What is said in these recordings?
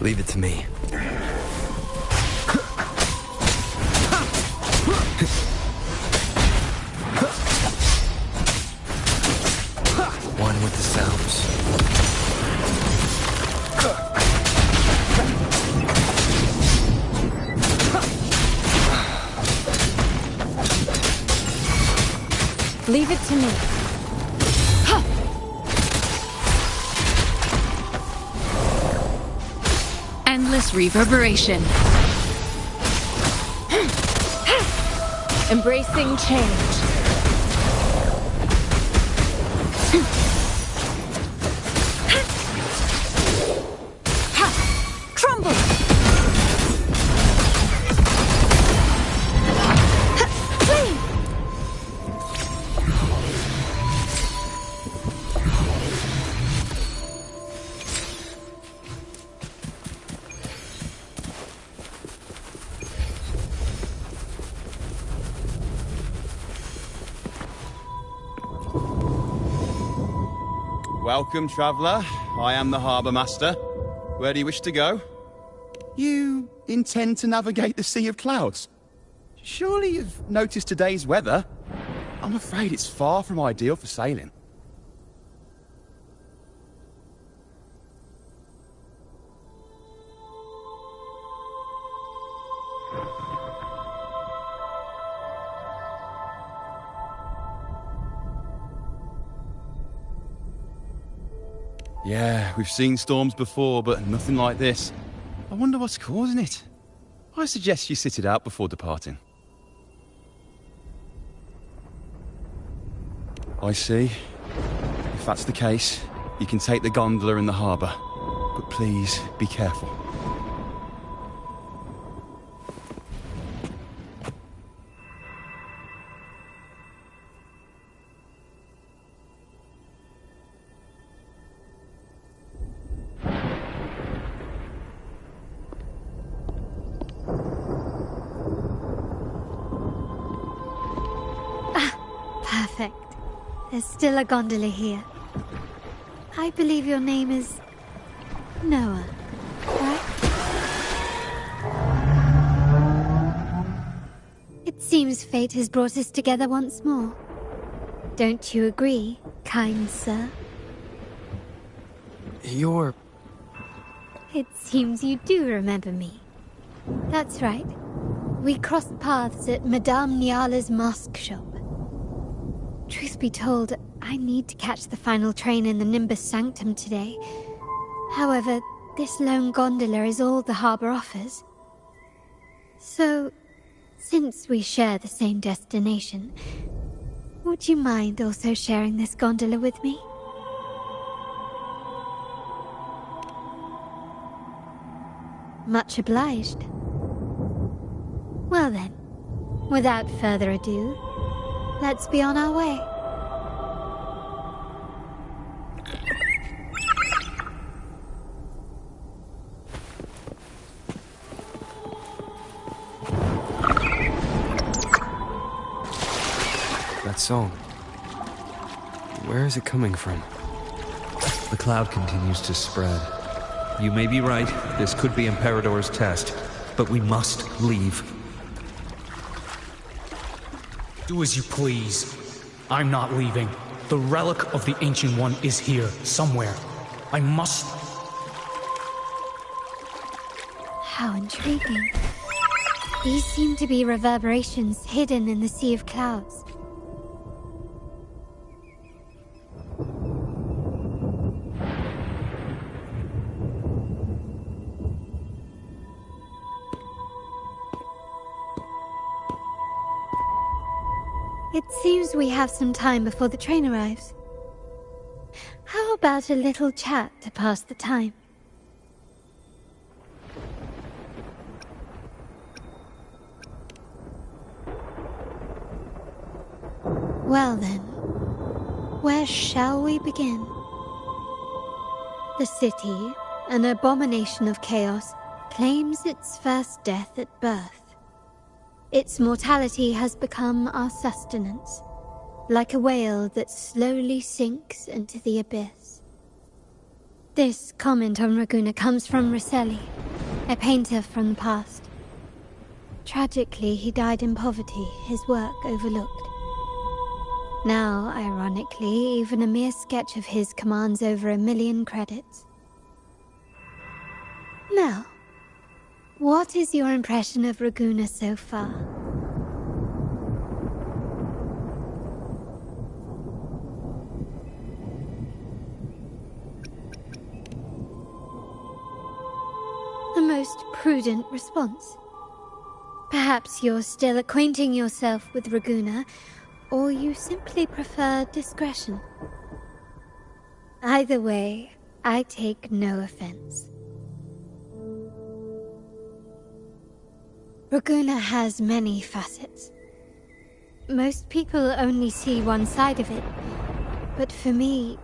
Leave it to me. One with the sounds. Leave it to me. Endless reverberation. Embracing change. Crumble! Flame! Welcome, traveller. I am the Harbour Master. Where do you wish to go? You intend to navigate the Sea of Clouds? Surely you've noticed today's weather? I'm afraid it's far from ideal for sailing. Yeah, we've seen storms before, but nothing like this. I wonder what's causing it. I suggest you sit it out before departing. I see. If that's the case, you can take the gondola in the harbour. But please, be careful. Perfect. There's still a gondola here. I believe your name is Noah, right? It seems fate has brought us together once more. Don't you agree, kind sir? You're... It seems you do remember me. That's right. We crossed paths at Madame Niala's mask shop. Truth be told, I need to catch the final train in the Nimbus Sanctum today. However, this lone gondola is all the harbour offers. So, since we share the same destination, would you mind also sharing this gondola with me? Much obliged. Well then, without further ado, let's be on our way. That song. Where is it coming from? The cloud continues to spread. You may be right, this could be Imperador's test, but we must leave. Do as you please. I'm not leaving. The relic of the Ancient One is here, somewhere. I must... How intriguing. These seem to be reverberations hidden in the Sea of Clouds. It seems we have some time before the train arrives. How about a little chat to pass the time? Well then, where shall we begin? The city, an abomination of chaos, claims its first death at birth. Its mortality has become our sustenance, like a whale that slowly sinks into the abyss. This comment on Raguna comes from Rosselli, a painter from the past. Tragically, he died in poverty, his work overlooked. Now, ironically, even a mere sketch of his commands over 1 million credits. Now, what is your impression of Raguna so far? A most prudent response. Perhaps you're still acquainting yourself with Raguna, or you simply prefer discretion. Either way, I take no offense. Raguna has many facets. Most people only see one side of it, but for me,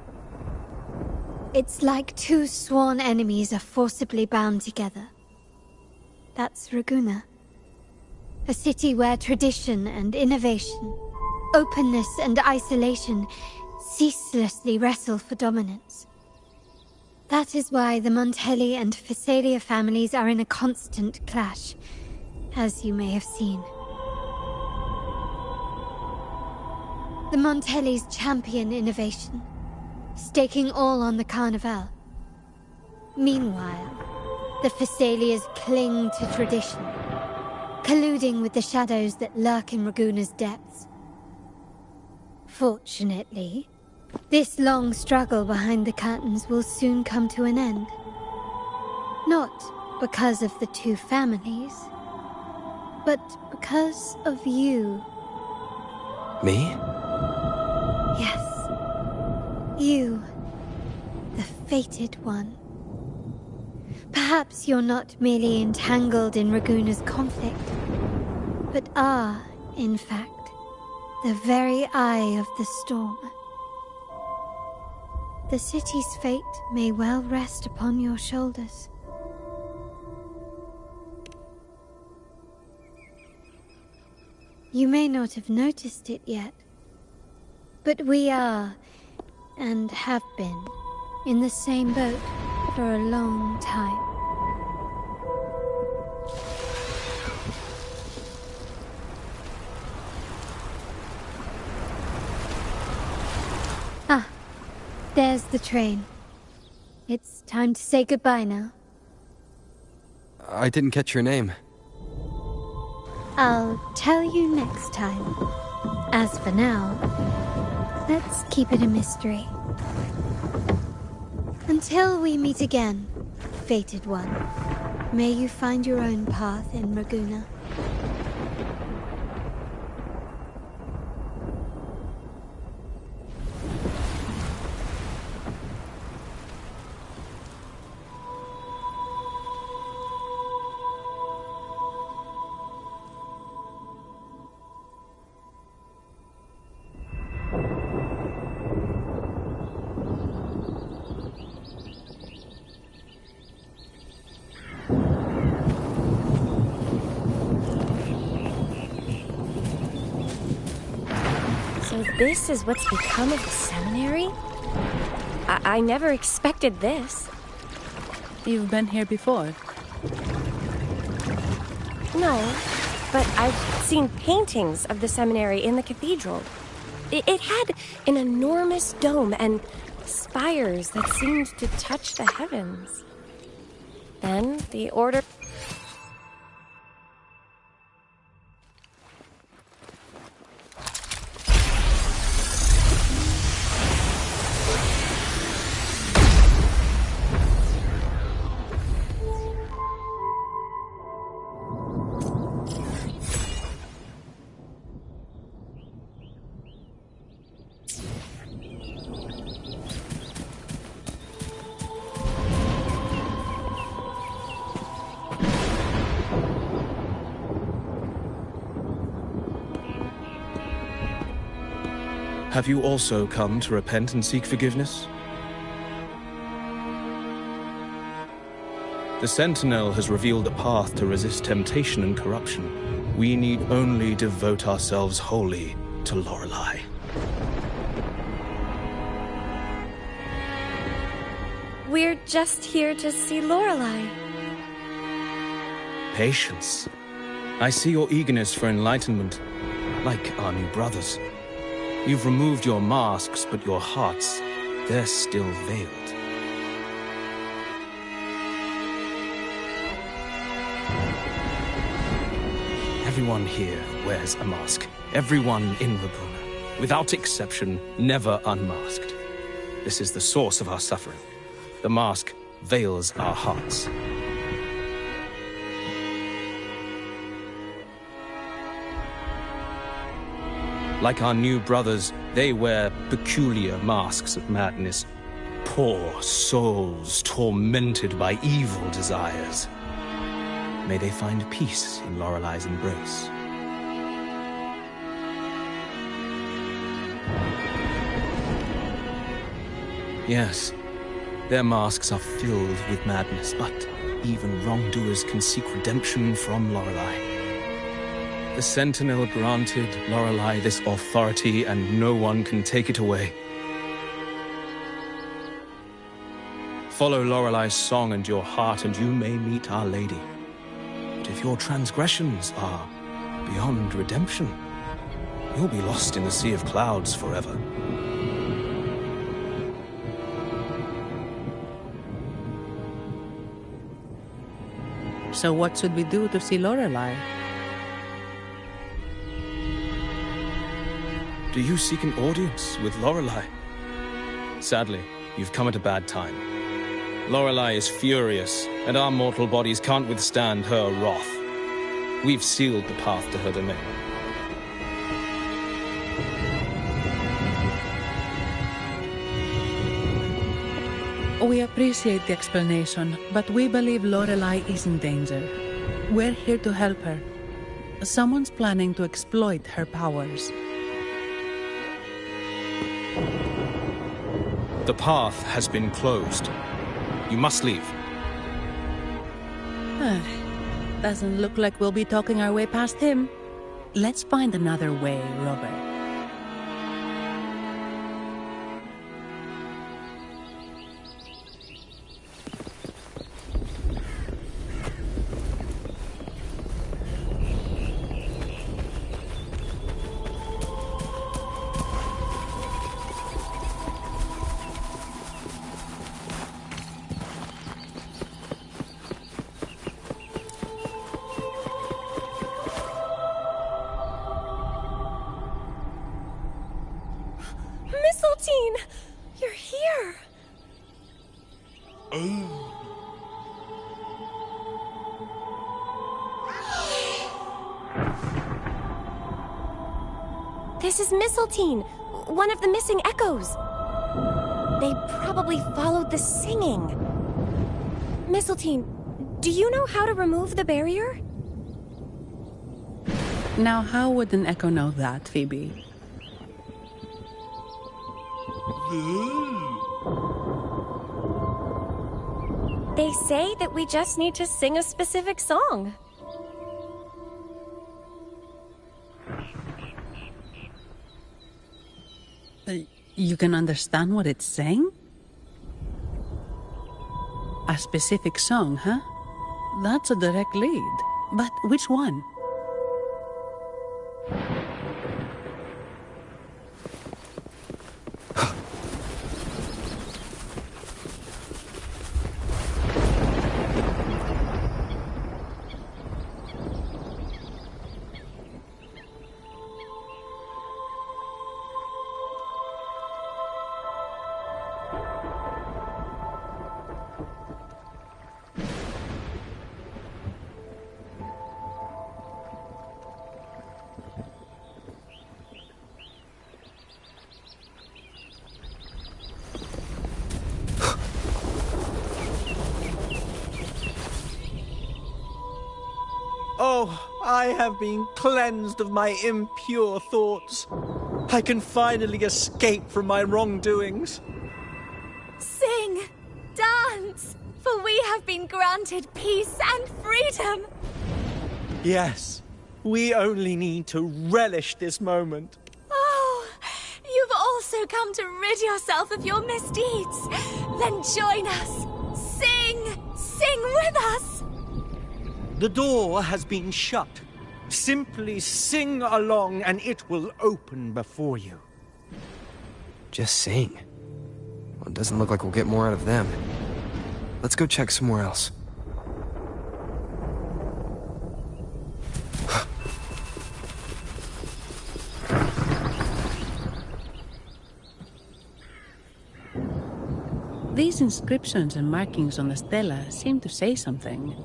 it's like two sworn enemies are forcibly bound together. That's Raguna. A city where tradition and innovation, openness and isolation ceaselessly wrestle for dominance. That is why the Montelli and Phasalia families are in a constant clash, as you may have seen. The Montellis champion innovation, staking all on the Carnival. Meanwhile, the Phasalias cling to tradition, colluding with the shadows that lurk in Raguna's depths. Fortunately, this long struggle behind the curtains will soon come to an end. Not because of the two families, but because of you. Me? Yes. You, the fated one. Perhaps you're not merely entangled in Raguna's conflict, but are, in fact, the very eye of the storm. The city's fate may well rest upon your shoulders. You may not have noticed it yet, but we are, and have been, in the same boat for a long time. Ah, there's the train. It's time to say goodbye now. I didn't catch your name. I'll tell you next time. As for now, let's keep it a mystery. Until we meet again, fated one, may you find your own path in Raguna. This is what's become of the seminary? I never expected this. You've been here before? No, but I've seen paintings of the seminary in the cathedral. It had an enormous dome and spires that seemed to touch the heavens. Then the order... Have you also come to repent and seek forgiveness? The Sentinel has revealed a path to resist temptation and corruption. We need only devote ourselves wholly to Lorelei. We're just here to see Lorelei. Patience. I see your eagerness for enlightenment, like our new brothers. You've removed your masks, but your hearts, they're still veiled. Everyone here wears a mask. Everyone in Rabuna, without exception, never unmasked. This is the source of our suffering. The mask veils our hearts. Like our new brothers, they wear peculiar masks of madness. Poor souls tormented by evil desires. May they find peace in Lorelei's embrace. Yes, their masks are filled with madness, but even wrongdoers can seek redemption from Lorelei. The Sentinel granted Lorelei this authority, and no one can take it away. Follow Lorelei's song and your heart, and you may meet Our Lady. But if your transgressions are beyond redemption, you'll be lost in the sea of clouds forever. So what should we do to see Lorelei? Do you seek an audience with Lorelei? Sadly, you've come at a bad time. Lorelei is furious, and our mortal bodies can't withstand her wrath. We've sealed the path to her domain. We appreciate the explanation, but we believe Lorelei is in danger. We're here to help her. Someone's planning to exploit her powers. The path has been closed. You must leave. Doesn't look like we'll be talking our way past him. Let's find another way, Robert. You're here! This is Mistletoe, one of the missing echoes. They probably followed the singing. Mistletoe, do you know how to remove the barrier? Now, how would an echo know that, Phoebe? They say that we just need to sing a specific song. You can understand what it's saying? A specific song, huh? That's a direct lead. But which one? Oh, I have been cleansed of my impure thoughts. I can finally escape from my wrongdoings. Sing, dance, for we have been granted peace and freedom. Yes, we only need to relish this moment. Oh, you've also come to rid yourself of your misdeeds. Then join us. coming with us! The door has been shut. Simply sing along and it will open before you. Just sing. Well, it doesn't look like we'll get more out of them. Let's go check somewhere else. These inscriptions and markings on the stela seem to say something.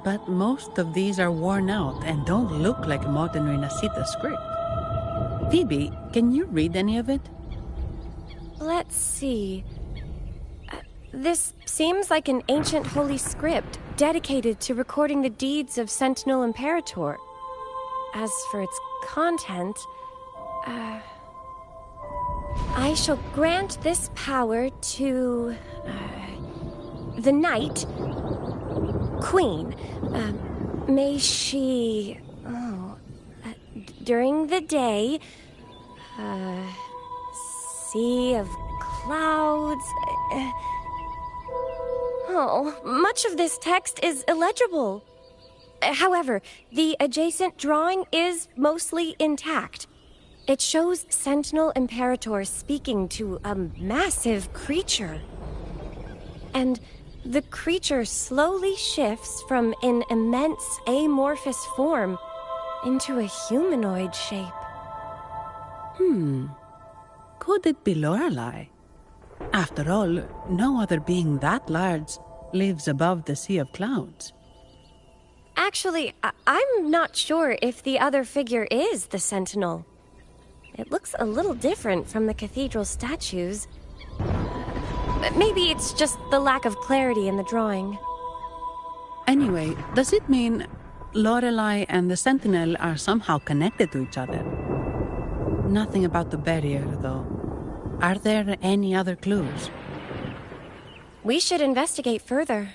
But most of these are worn out and don't look like modern Renacita script. Phoebe, can you read any of it? Let's see. This seems like an ancient holy script dedicated to recording the deeds of Sentinel Imperator. As for its content, I shall grant this power to the Knight Queen. May she during the day. Sea of clouds. Oh, much of this text is illegible. However, the adjacent drawing is mostly intact. It shows Sentinel Imperator speaking to a massive creature. And the creature slowly shifts from an immense amorphous form into a humanoid shape. Could it be Lorelei? After all, no other being that large lives above the Sea of Clouds. Actually, I'm not sure if the other figure is the Sentinel. It looks a little different from the cathedral statues. Maybe it's just the lack of clarity in the drawing. Anyway, does it mean Lorelei and the Sentinel are somehow connected to each other? Nothing about the barrier, though. Are there any other clues? We should investigate further.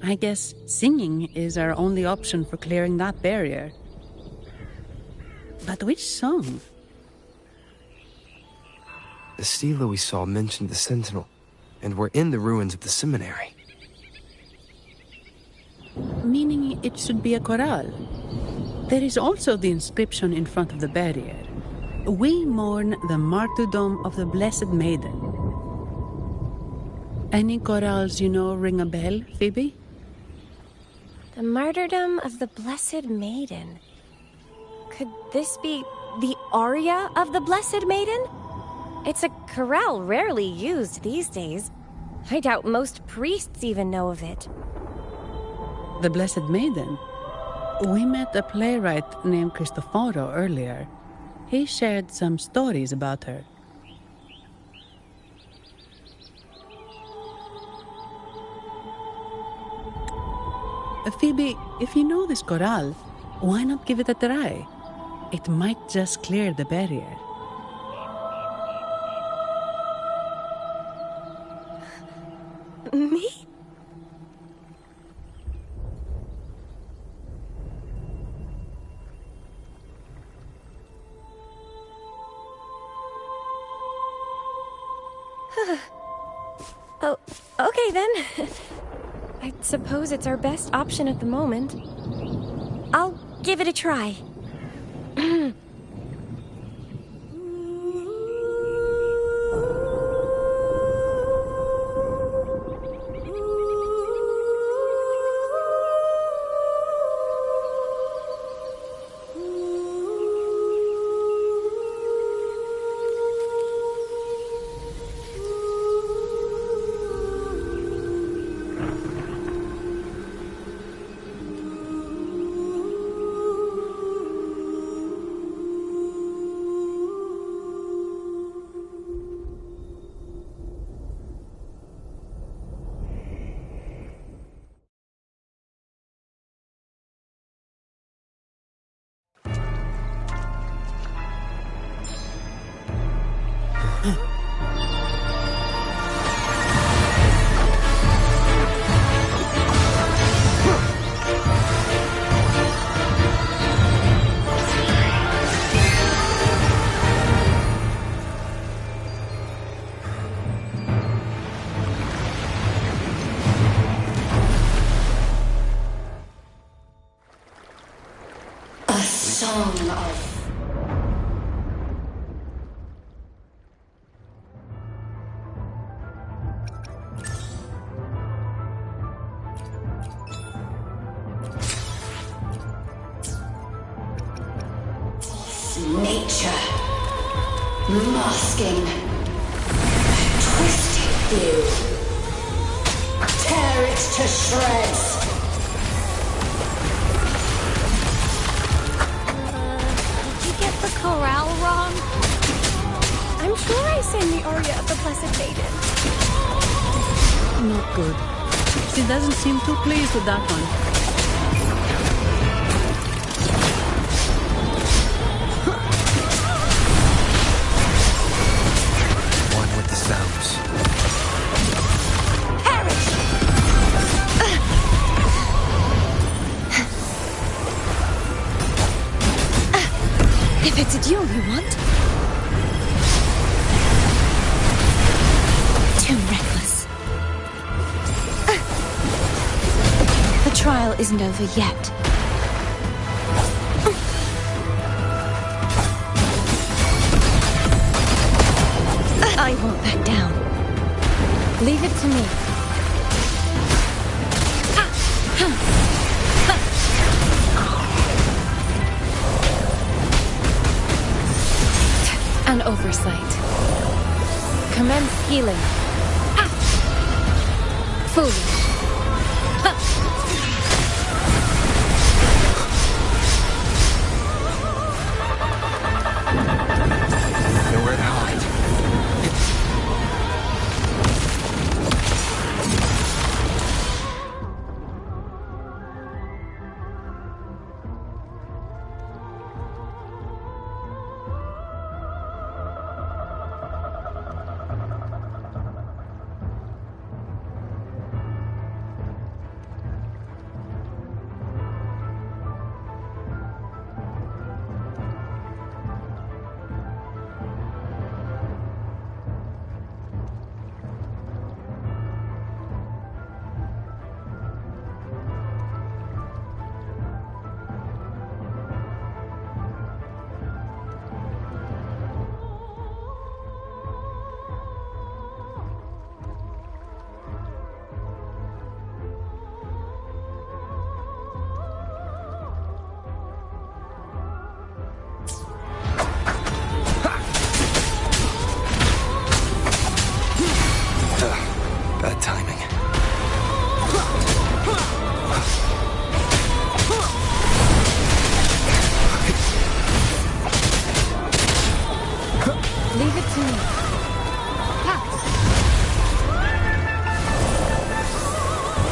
I guess singing is our only option for clearing that barrier. But which song? The stela we saw mentioned the Sentinel, and we're in the ruins of the seminary. Meaning it should be a chorale. There is also the inscription in front of the barrier. We mourn the martyrdom of the Blessed Maiden. Any chorales you know ring a bell, Phoebe? The martyrdom of the Blessed Maiden. Could this be the aria of the Blessed Maiden? It's a chorale rarely used these days. I doubt most priests even know of it. The Blessed Maiden? We met a playwright named Cristoforo earlier. He shared some stories about her. Phoebe, if you know this chorale, why not give it a try? It might just clear the barrier. Me? Oh, okay then. I suppose it's our best option at the moment. I'll give it a try. Nature. Masking. Twisted view. Tear it to shreds. Did you get the chorale wrong? I'm sure I sang the aria of the Blessed Maiden. Not good. She doesn't seem too pleased with that one. One with the sounds. If it's a duel you want. Too reckless. The trial isn't over yet. I won't back down. Leave it to me. An oversight. Commence healing. Foolish. Nowhere to hide. Bad timing. Leave it to me.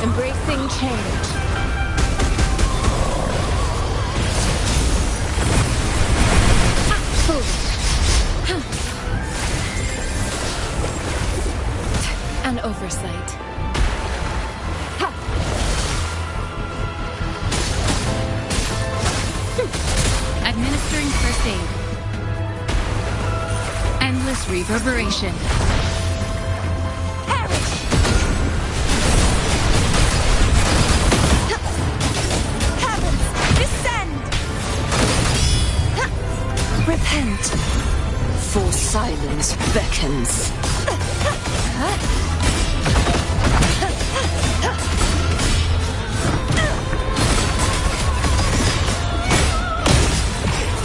Embracing change. Foolish. An oversight. Administering first aid. Endless reverberation. Heavens, descend! Repent, for silence beckons.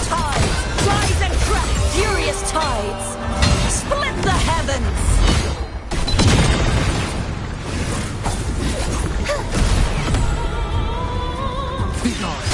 Tides, rise and crack, furious tides! Split the heavens! Be gone.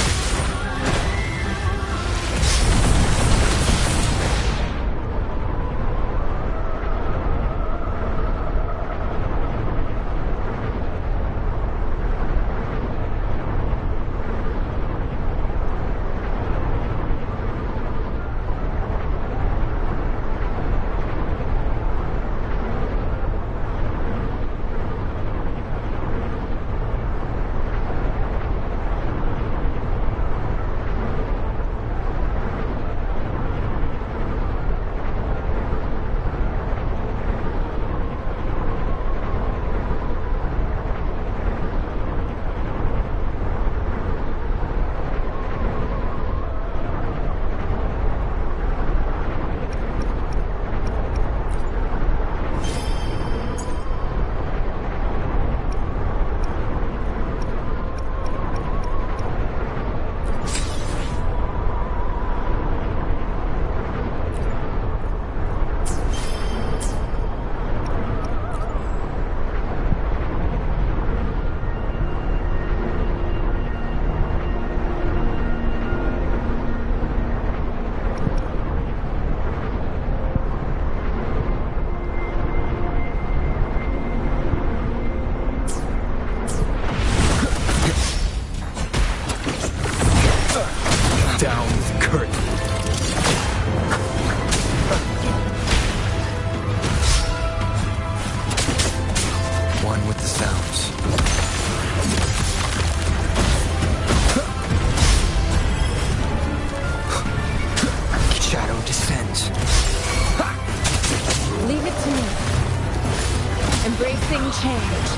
Embracing change.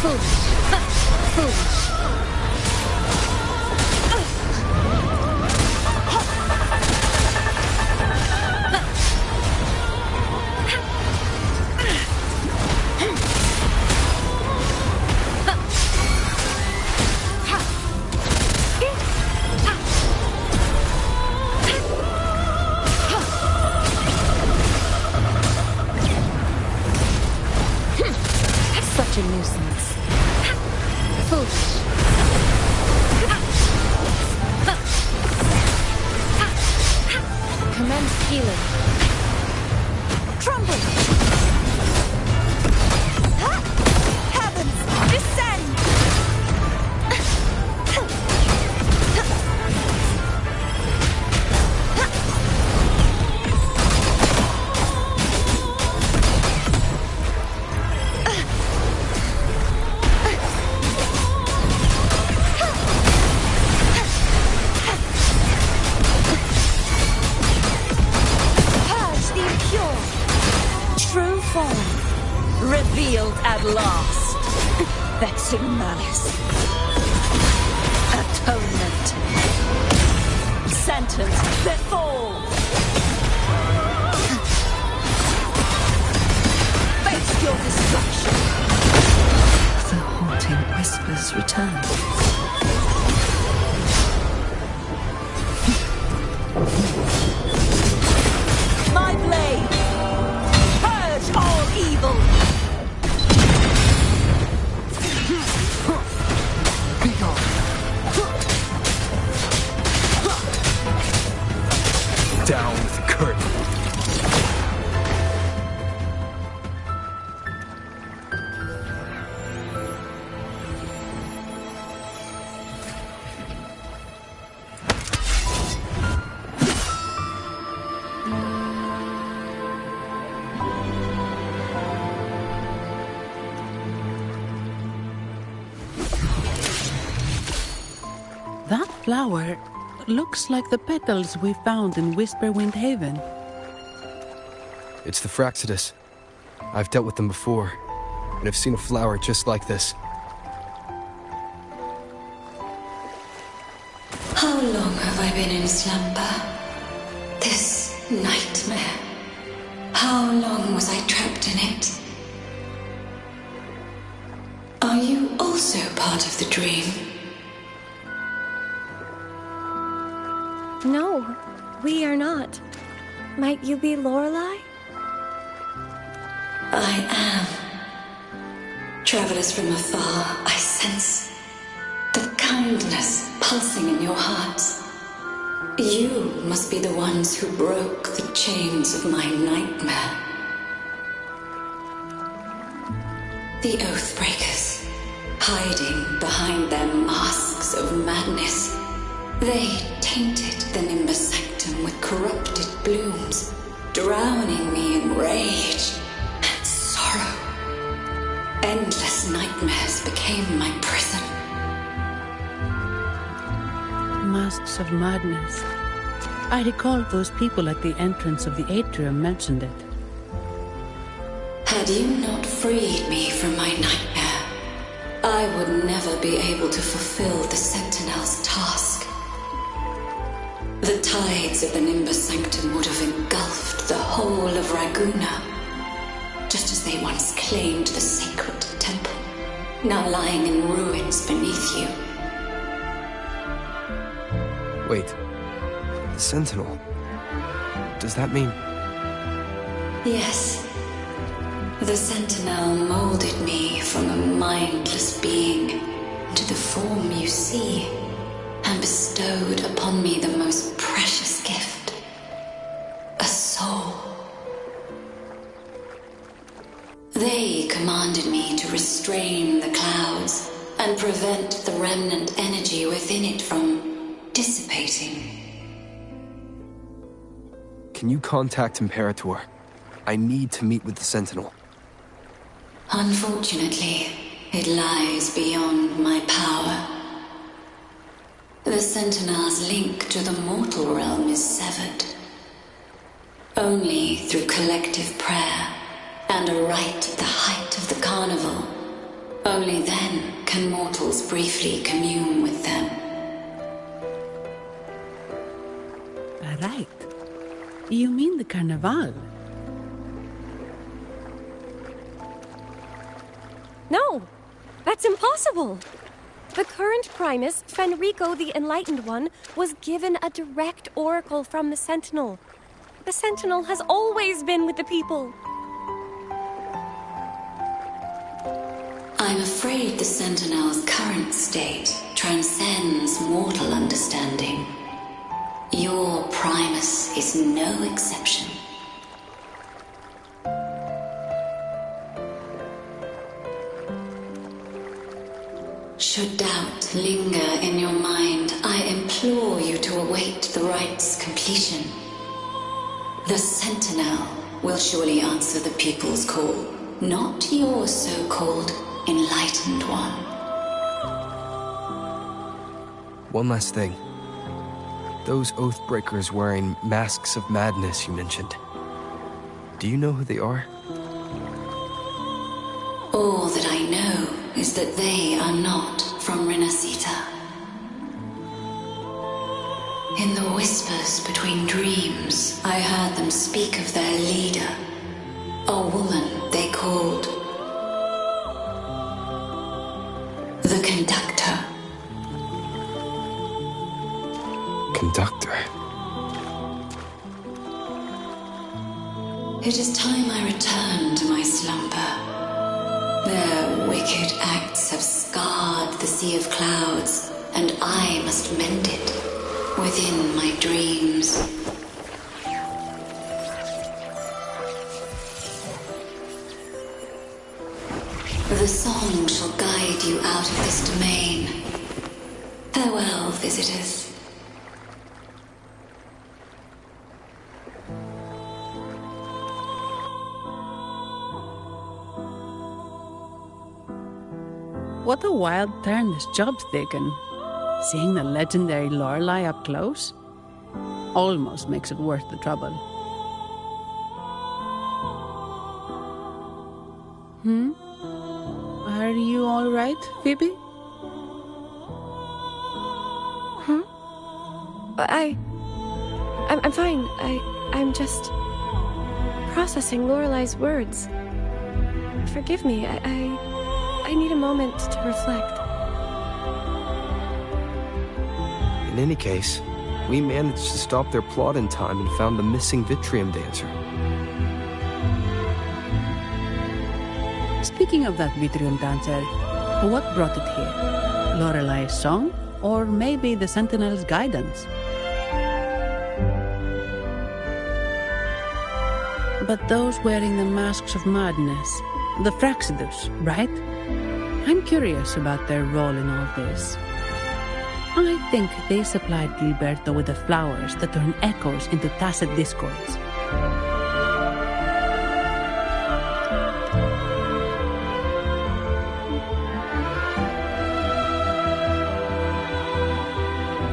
Foolish. Foolish. Such a nuisance. Foolish. Commence healing. Trumble. Heavens, descend. True form, revealed at last. Vexing malice. Atonement. Sentence, let fall. Face your destruction. The haunting whispers return. My blade! Purge all evil! Be gone. Down with the curtain. That flower looks like the petals we found in Whisperwind Haven. It's the Fraxidus. I've dealt with them before, and I've seen a flower just like this. How long have I been in slumber? This nightmare. How long was I trapped in it? Are you also part of the dream? No, we are not. Might you be Lorelei? I am. Travelers from afar, I sense the kindness pulsing in your hearts. You must be the ones who broke the chains of my nightmare. The Oathbreakers, hiding behind their masks of madness. They tainted the Nimbus Sanctum with corrupted blooms, drowning me in rage and sorrow. Endless nightmares became my prison. Masks of madness. I recall those people at the entrance of the atrium mentioned it. Had you not freed me from my nightmare, I would never be able to fulfill the Sentinel's task. The tides of the Nimbus Sanctum would have engulfed the whole of Raguna, just as they once claimed the sacred temple, now lying in ruins beneath you. Wait. The Sentinel. Does that mean... Yes. The Sentinel molded me from a mindless being into the form you see, and bestowed upon me the most precious gift, a soul. They commanded me to restrain the clouds and prevent the remnant energy within it from dissipating. Can you contact Imperator? I need to meet with the Sentinel. Unfortunately, it lies beyond my power. The Sentinel's link to the mortal realm is severed, Only through collective prayer and a rite at the height of the carnival. Only then can mortals briefly commune with them. Right. You mean the Carnival? No, that's impossible. The current Primus, Fenrico the Enlightened One, was given a direct oracle from the Sentinel. The Sentinel has always been with the people. I'm afraid the Sentinel's current state transcends mortal understanding. Your Primus is no exception. Should doubt linger in your mind, I implore you to await the rite's completion. The Sentinel will surely answer the people's call, not your so-called Enlightened One. One last thing. Those Oathbreakers wearing masks of madness you mentioned. Do you know who they are? All that I know is that they are not from Renacita. In the whispers between dreams, I heard them speak of their leader, a woman they called the Conductor. Conductor? It is time I return to my slumber. Their wicked acts have scarred the sea of clouds, and I must mend it within my dreams. The song shall guide you out of this domain. Farewell, visitors. What a wild turn this job's taken. Seeing the legendary Lorelei up close almost makes it worth the trouble. Are you all right, Phoebe? I'm fine. I'm just processing Lorelei's words. Forgive me. I need a moment to reflect. In any case, we managed to stop their plot in time and found the missing Vitrium dancer. Speaking of that Vitrium dancer, what brought it here? Lorelei's song? Or maybe the Sentinel's guidance? But those wearing the masks of madness, the Fraxidus, right? I'm curious about their role in all this. I think they supplied Gilberto with the flowers that turn echoes into tacit discords.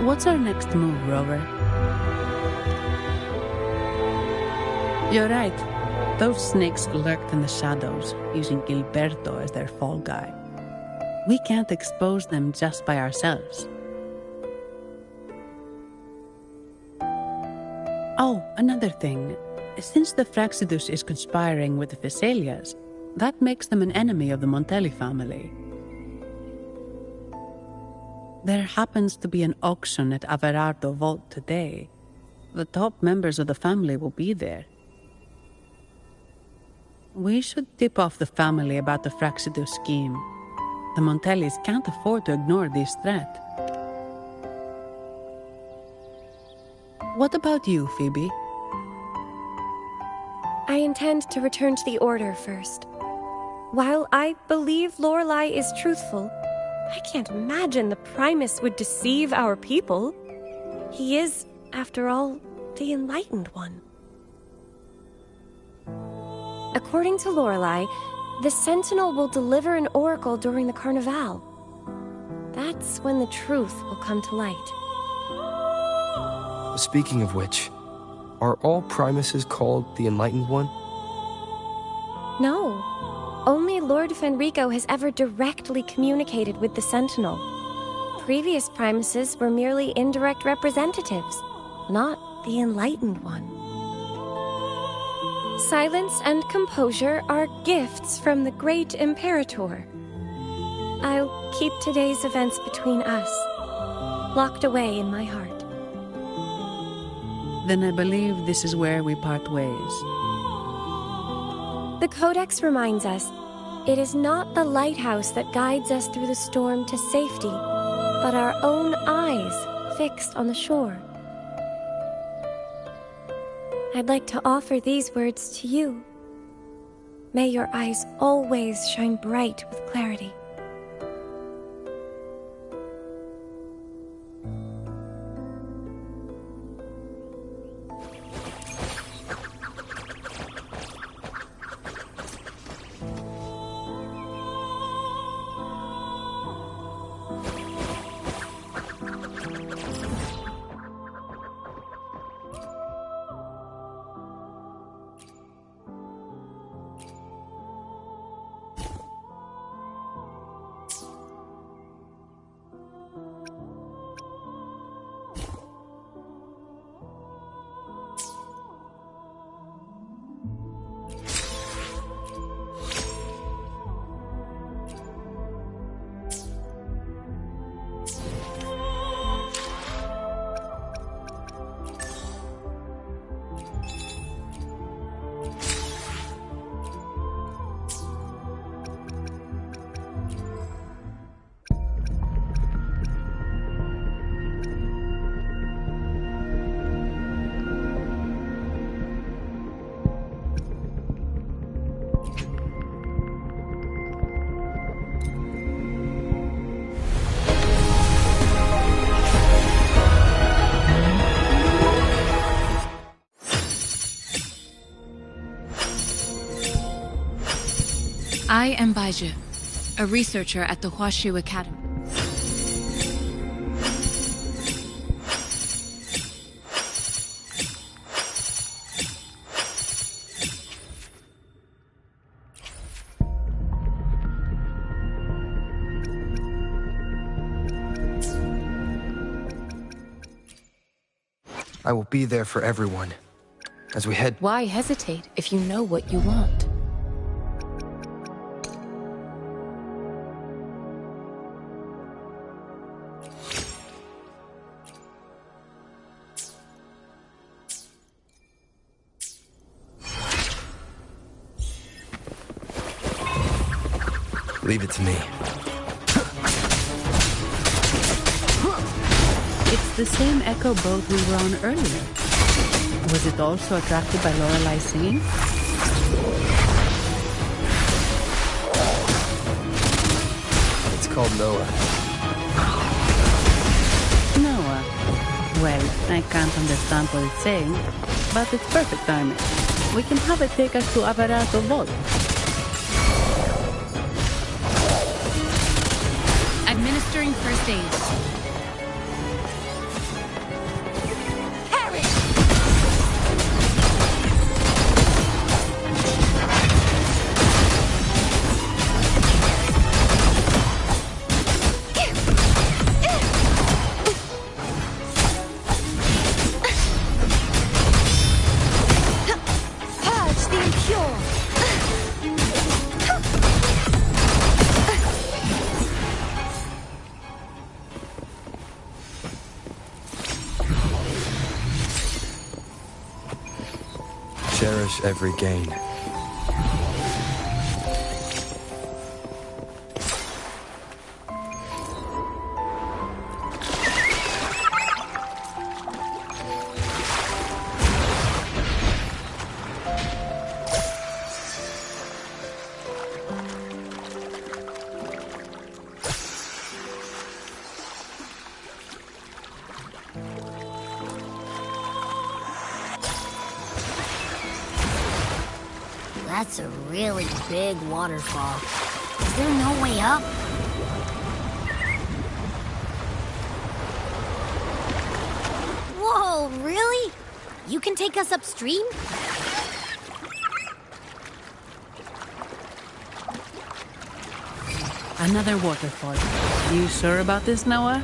What's our next move, Rover? You're right. Those snakes lurked in the shadows, using Gilberto as their fall guy. We can't expose them just by ourselves. Oh, another thing. Since the Fraxidus is conspiring with the Thessalias, that makes them an enemy of the Montelli family. There happens to be an auction at Averardo Vault today. The top members of the family will be there. We should tip off the family about the Fraxidus scheme. The Montellis can't afford to ignore this threat. What about you, Phoebe? I intend to return to the Order first. While I believe Lorelei is truthful, I can't imagine the Primus would deceive our people. He is, after all, the Enlightened One. According to Lorelei, the Sentinel will deliver an oracle during the Carnival. That's when the truth will come to light. Speaking of which, Are all Primuses called the Enlightened One? No. Only Lord Fenrico has ever directly communicated with the Sentinel. Previous Primuses were merely indirect representatives, not the Enlightened One. Silence and composure are gifts from the great Imperator. I'll keep today's events between us, locked away in my heart. Then I believe this is where we part ways. The Codex reminds us, it is not the lighthouse that guides us through the storm to safety, but our own eyes fixed on the shore. I'd like to offer these words to you. May your eyes always shine bright with clarity. I am Baiju, a researcher at the Huashu Academy. I will be there for everyone. As we head... Why hesitate if you know what you want? Leave it to me. It's the same echo boat we were on earlier. Was it also attracted by Lorelai's singing? It's called Noah. Noah. Well, I can't understand what it's saying, but it's perfect timing. We can have it take us to Avarato Vault. Administering first aid. Cherish every gain. That's a really big waterfall. Is there no way up? Whoa, really? You can take us upstream? Another waterfall. You sure about this, Noah?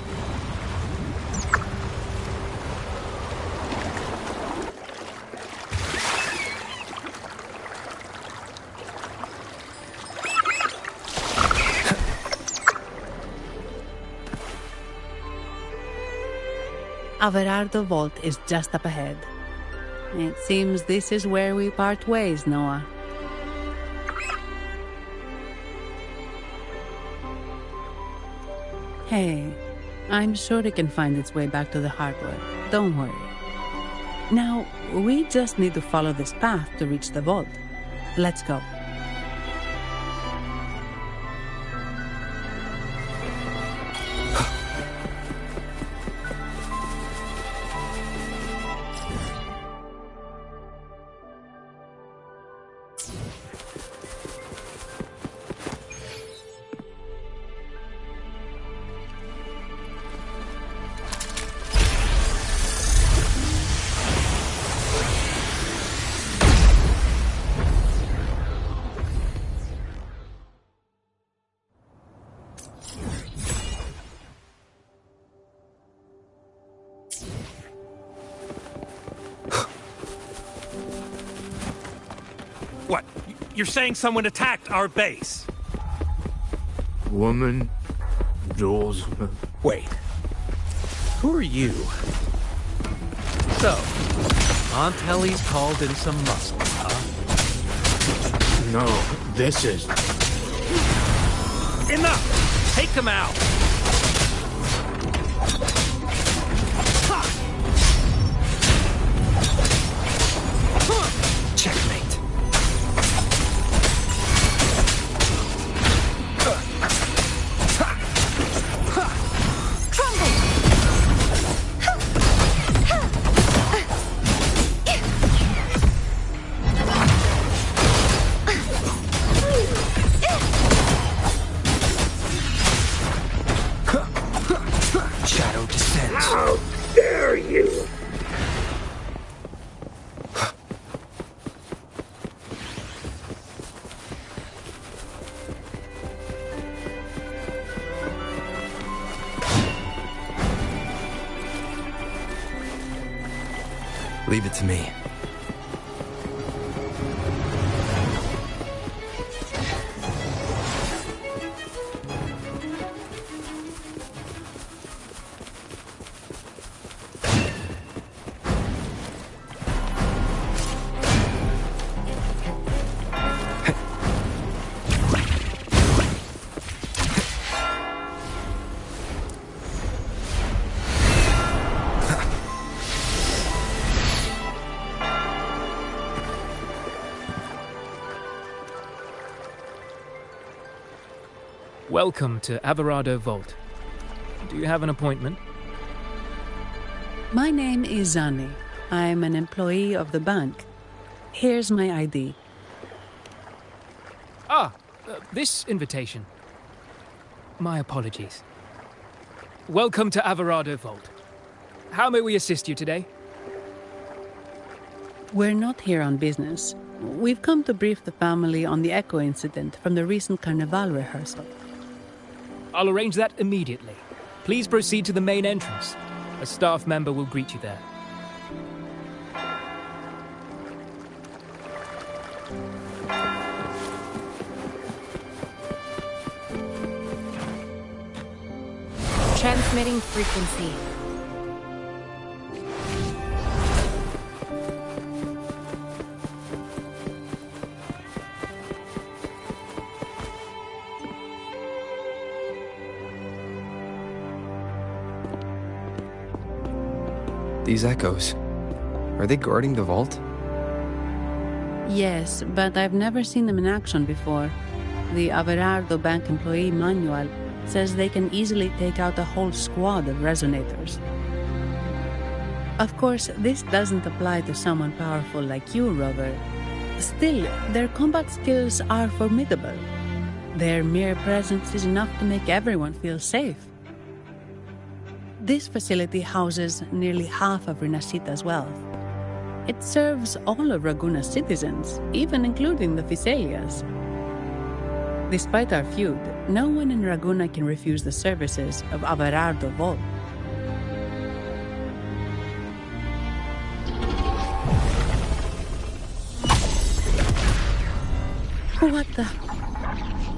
Averardo Vault is just up ahead. It seems this is where we part ways, Noah. Hey, I'm sure it can find its way back to the hardware. Don't worry. Now, we just need to follow this path to reach the vault. Let's go. What? You're saying someone attacked our base? Woman, doors. Wait. Who are you? So, Aunt Helly's called in some muscle, huh? No, this is... Enough! Take them out! Checkmate. Shadow descends. How dare you! Leave it to me. Welcome to Averardo Vault. Do you have an appointment? My name is Zani. I'm an employee of the bank. Here's my ID. This invitation. My apologies. Welcome to Averardo Vault. How may we assist you today? We're not here on business. We've come to brief the family on the Echo incident from the recent Carnival rehearsal. I'll arrange that immediately. Please proceed to the main entrance. A staff member will greet you there. Transmitting frequency. These echoes, are they guarding the vault? Yes, but I've never seen them in action before. The Averardo Bank employee manual says they can easily take out a whole squad of resonators. Of course, this doesn't apply to someone powerful like you, Rover. Still, their combat skills are formidable. Their mere presence is enough to make everyone feel safe. This facility houses nearly half of Rinascita's wealth. It serves all of Raguna's citizens, even including the Thessalias. Despite our feud, no one in Raguna can refuse the services of Averardo Volt. What the?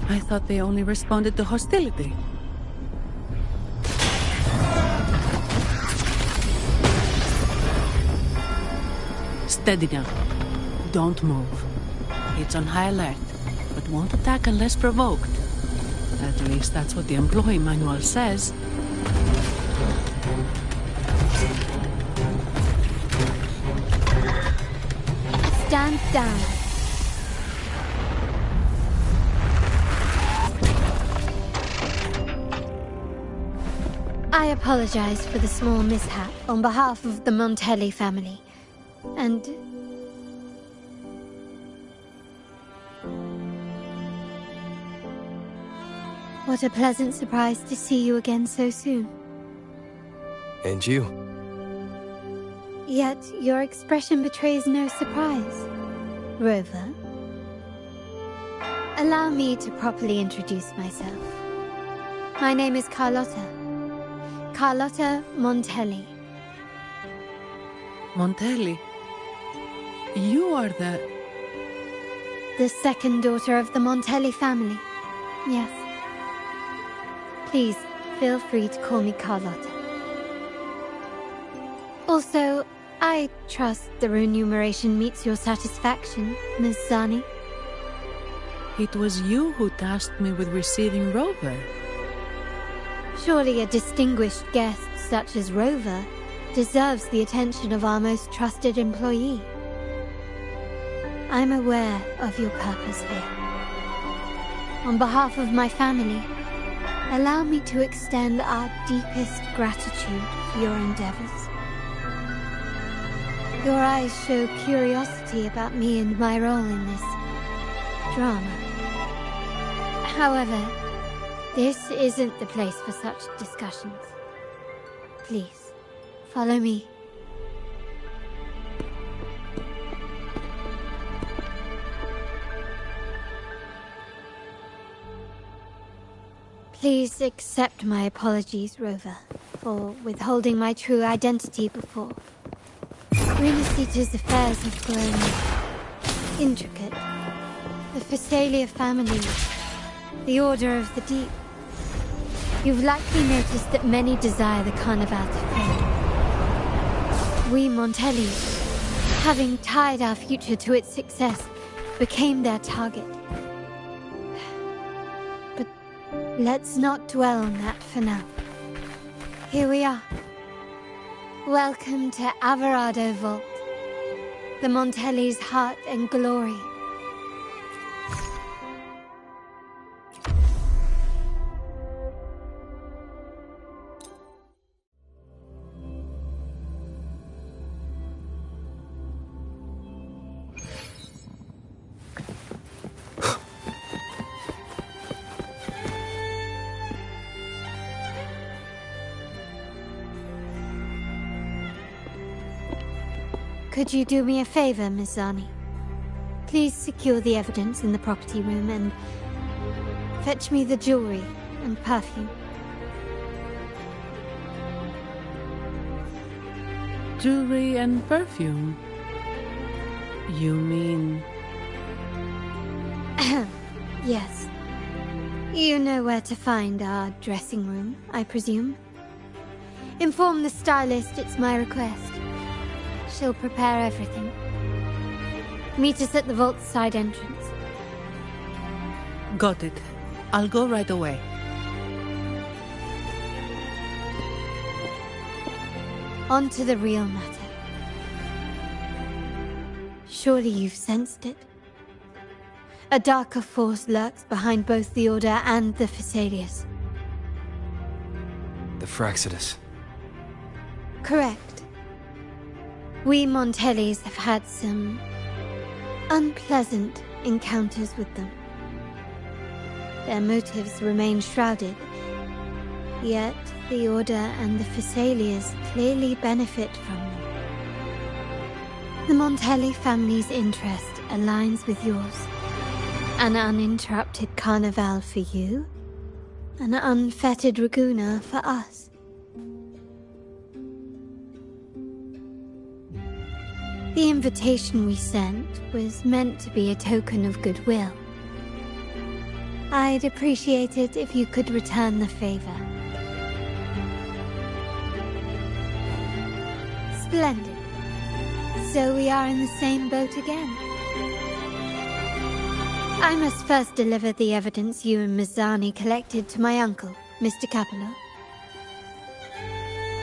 I thought they only responded to hostility. Steady now. Don't move. It's on high alert, but won't attack unless provoked. At least that's what the employee manual says. Stand down. I apologize for the small mishap on behalf of the Montelli family. And... what a pleasant surprise to see you again so soon. And you. Yet your expression betrays no surprise, Rover. Allow me to properly introduce myself. My name is Carlotta. Carlotta Montelli. Montelli? You are the second daughter of the Montelli family. Yes. Please, feel free to call me Carlotta. Also, I trust the remuneration meets your satisfaction, Miss Zani. It was you who tasked me with receiving Rover. Surely a distinguished guest such as Rover deserves the attention of our most trusted employee. I'm aware of your purpose here. On behalf of my family, allow me to extend our deepest gratitude for your endeavors. Your eyes show curiosity about me and my role in this drama. However, this isn't the place for such discussions. Please, follow me. Please accept my apologies, Rover, for withholding my true identity before. Renacita's affairs have grown intricate. The Thessalia family, the Order of the Deep. You've likely noticed that many desire the Carnival to fail. We Montelli, having tied our future to its success, became their target. But let's not dwell on that for now. Here we are. Welcome to Averardo Vault, the Montelli's heart and glory. Could you do me a favor, Miss Zani? Please secure the evidence in the property room and fetch me the jewelry and perfume. Jewelry and perfume? You mean... Yes. You know where to find our dressing room, I presume? Inform the stylist it's my request. She'll prepare everything. Meet us at the vault's side entrance. Got it. I'll go right away. On to the real matter. Surely you've sensed it. A darker force lurks behind both the Order and the Thessalias. The Fraxidus. Correct. We Montellis have had some unpleasant encounters with them. Their motives remain shrouded, yet the Order and the Thessalias clearly benefit from them. The Montelli family's interest aligns with yours. An uninterrupted carnival for you, an unfettered Raguna for us. The invitation we sent was meant to be a token of goodwill. I'd appreciate it if you could return the favor. Splendid. So we are in the same boat again. I must first deliver the evidence you and Mazzani collected to my uncle, Mr. Capello.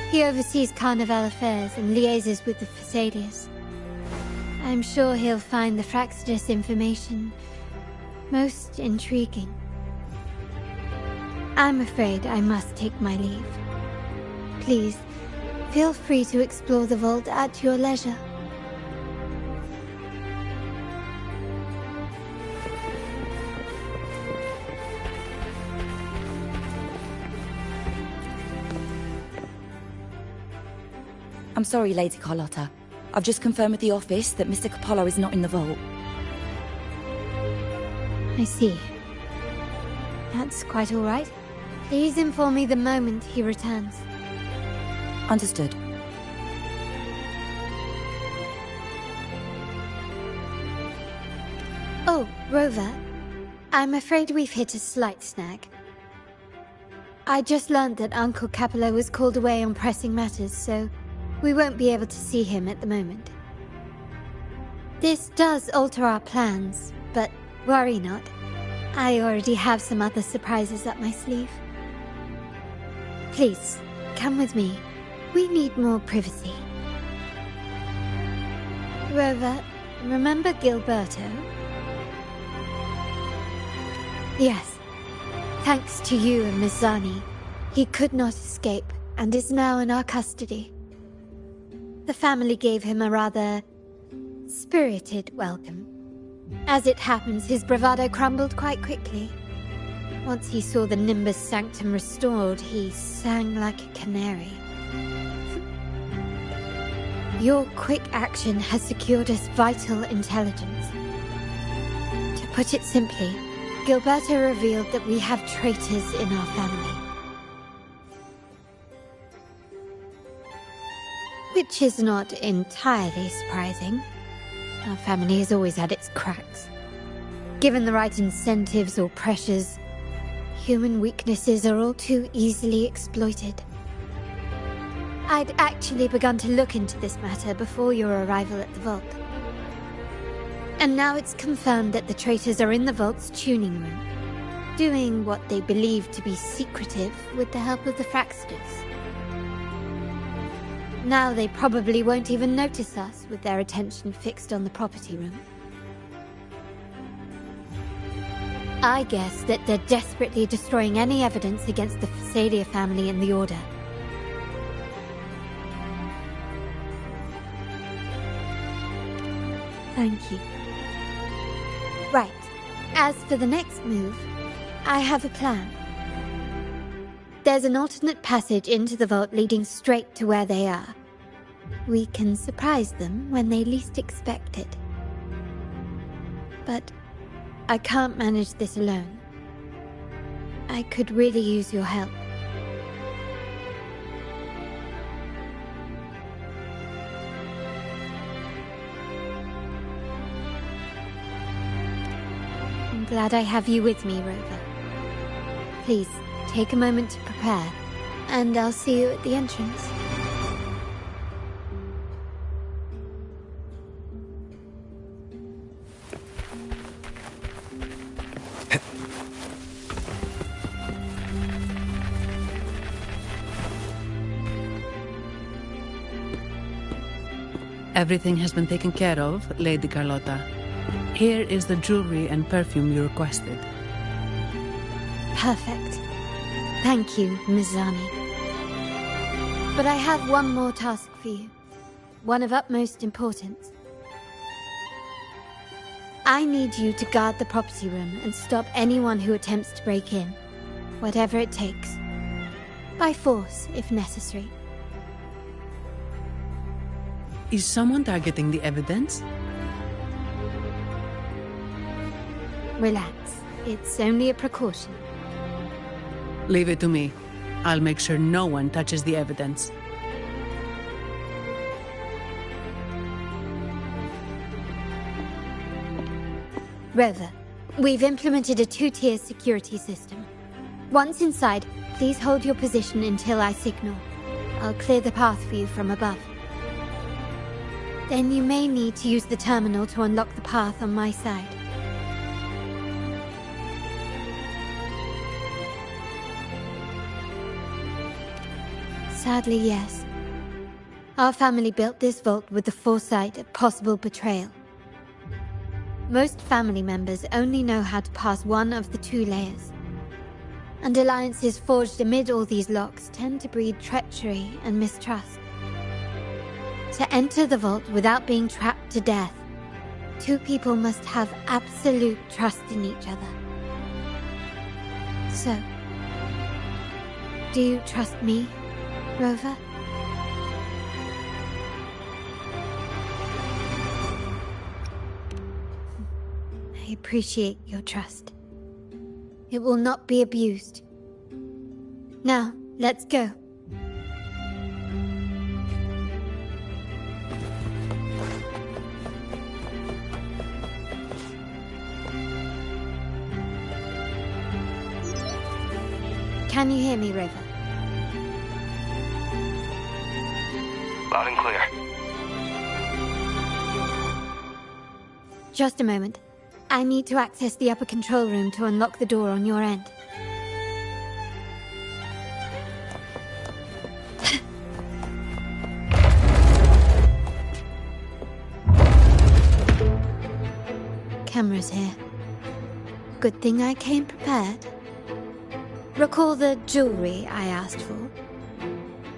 He oversees Carnival affairs and liaises with the Phasaelius. I'm sure he'll find the Fraxidus information most intriguing. I'm afraid I must take my leave. Please, feel free to explore the vault at your leisure. I'm sorry, Lady Carlotta. I've just confirmed with the office that Mr. Capello is not in the vault. I see. That's quite all right. Please inform me the moment he returns. Understood. Oh, Rover. I'm afraid we've hit a slight snag. I just learned that Uncle Capello was called away on pressing matters, so we won't be able to see him at the moment. This does alter our plans, but worry not. I already have some other surprises up my sleeve. Please, come with me. We need more privacy. Rover, remember Gilberto? Yes. Thanks to you and Mazzani, he could not escape and is now in our custody. The family gave him a rather spirited welcome. As it happens, his bravado crumbled quite quickly. Once he saw the Nimbus Sanctum restored, he sang like a canary. Your quick action has secured us vital intelligence. To put it simply, Gilberto revealed that we have traitors in our family. Which is not entirely surprising. Our family has always had its cracks. Given the right incentives or pressures, human weaknesses are all too easily exploited. I'd actually begun to look into this matter before your arrival at the vault. And now it's confirmed that the traitors are in the vault's tuning room, doing what they believe to be secretive with the help of the Fraxidus. Now they probably won't even notice us with their attention fixed on the property room. I guess that they're desperately destroying any evidence against the Phasalia family and the Order. Thank you. Right. As for the next move, I have a plan. There's an alternate passage into the vault leading straight to where they are. We can surprise them when they least expect it. But I can't manage this alone. I could really use your help. I'm glad I have you with me, Rover. Please, take a moment to prepare, and I'll see you at the entrance. Everything has been taken care of, Lady Carlotta. Here is the jewelry and perfume you requested. Perfect. Thank you, Mazzani. But I have one more task for you. One of utmost importance. I need you to guard the property room and stop anyone who attempts to break in. Whatever it takes. By force, if necessary. Is someone targeting the evidence? Relax. It's only a precaution. Leave it to me. I'll make sure no one touches the evidence. Rover, we've implemented a 2-tier security system. Once inside, please hold your position until I signal. I'll clear the path for you from above. Then you may need to use the terminal to unlock the path on my side. Sadly, yes. Our family built this vault with the foresight of possible betrayal. Most family members only know how to pass one of the 2 layers. And alliances forged amid all these locks tend to breed treachery and mistrust. To enter the vault without being trapped to death, 2 people must have absolute trust in each other. So, do you trust me, Rover? I appreciate your trust. It will not be abused. Now, let's go. Can you hear me, Rover? Loud and clear. Just a moment. I need to access the upper control room to unlock the door on your end. Cameras here. Good thing I came prepared. Recall the jewelry I asked for?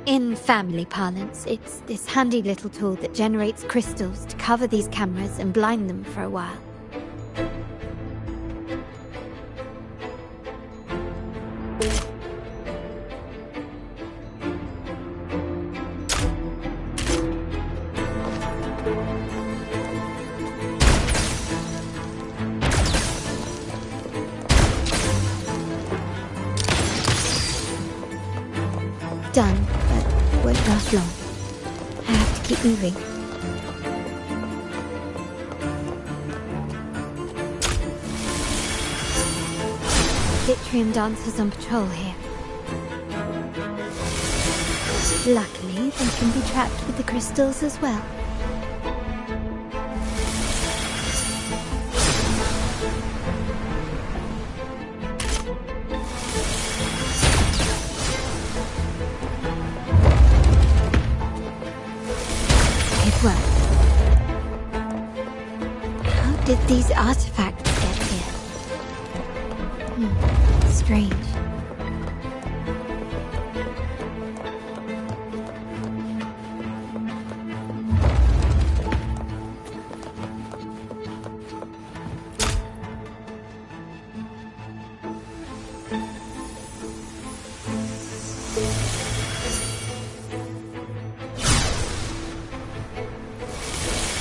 In family parlance, it's this handy little tool that generates crystals to cover these cameras and blind them for a while. Done, but won't last long. I have to keep moving. Citrium dancers on patrol here. Luckily, they can be trapped with the crystals as well. Did these artifacts get here? Strange.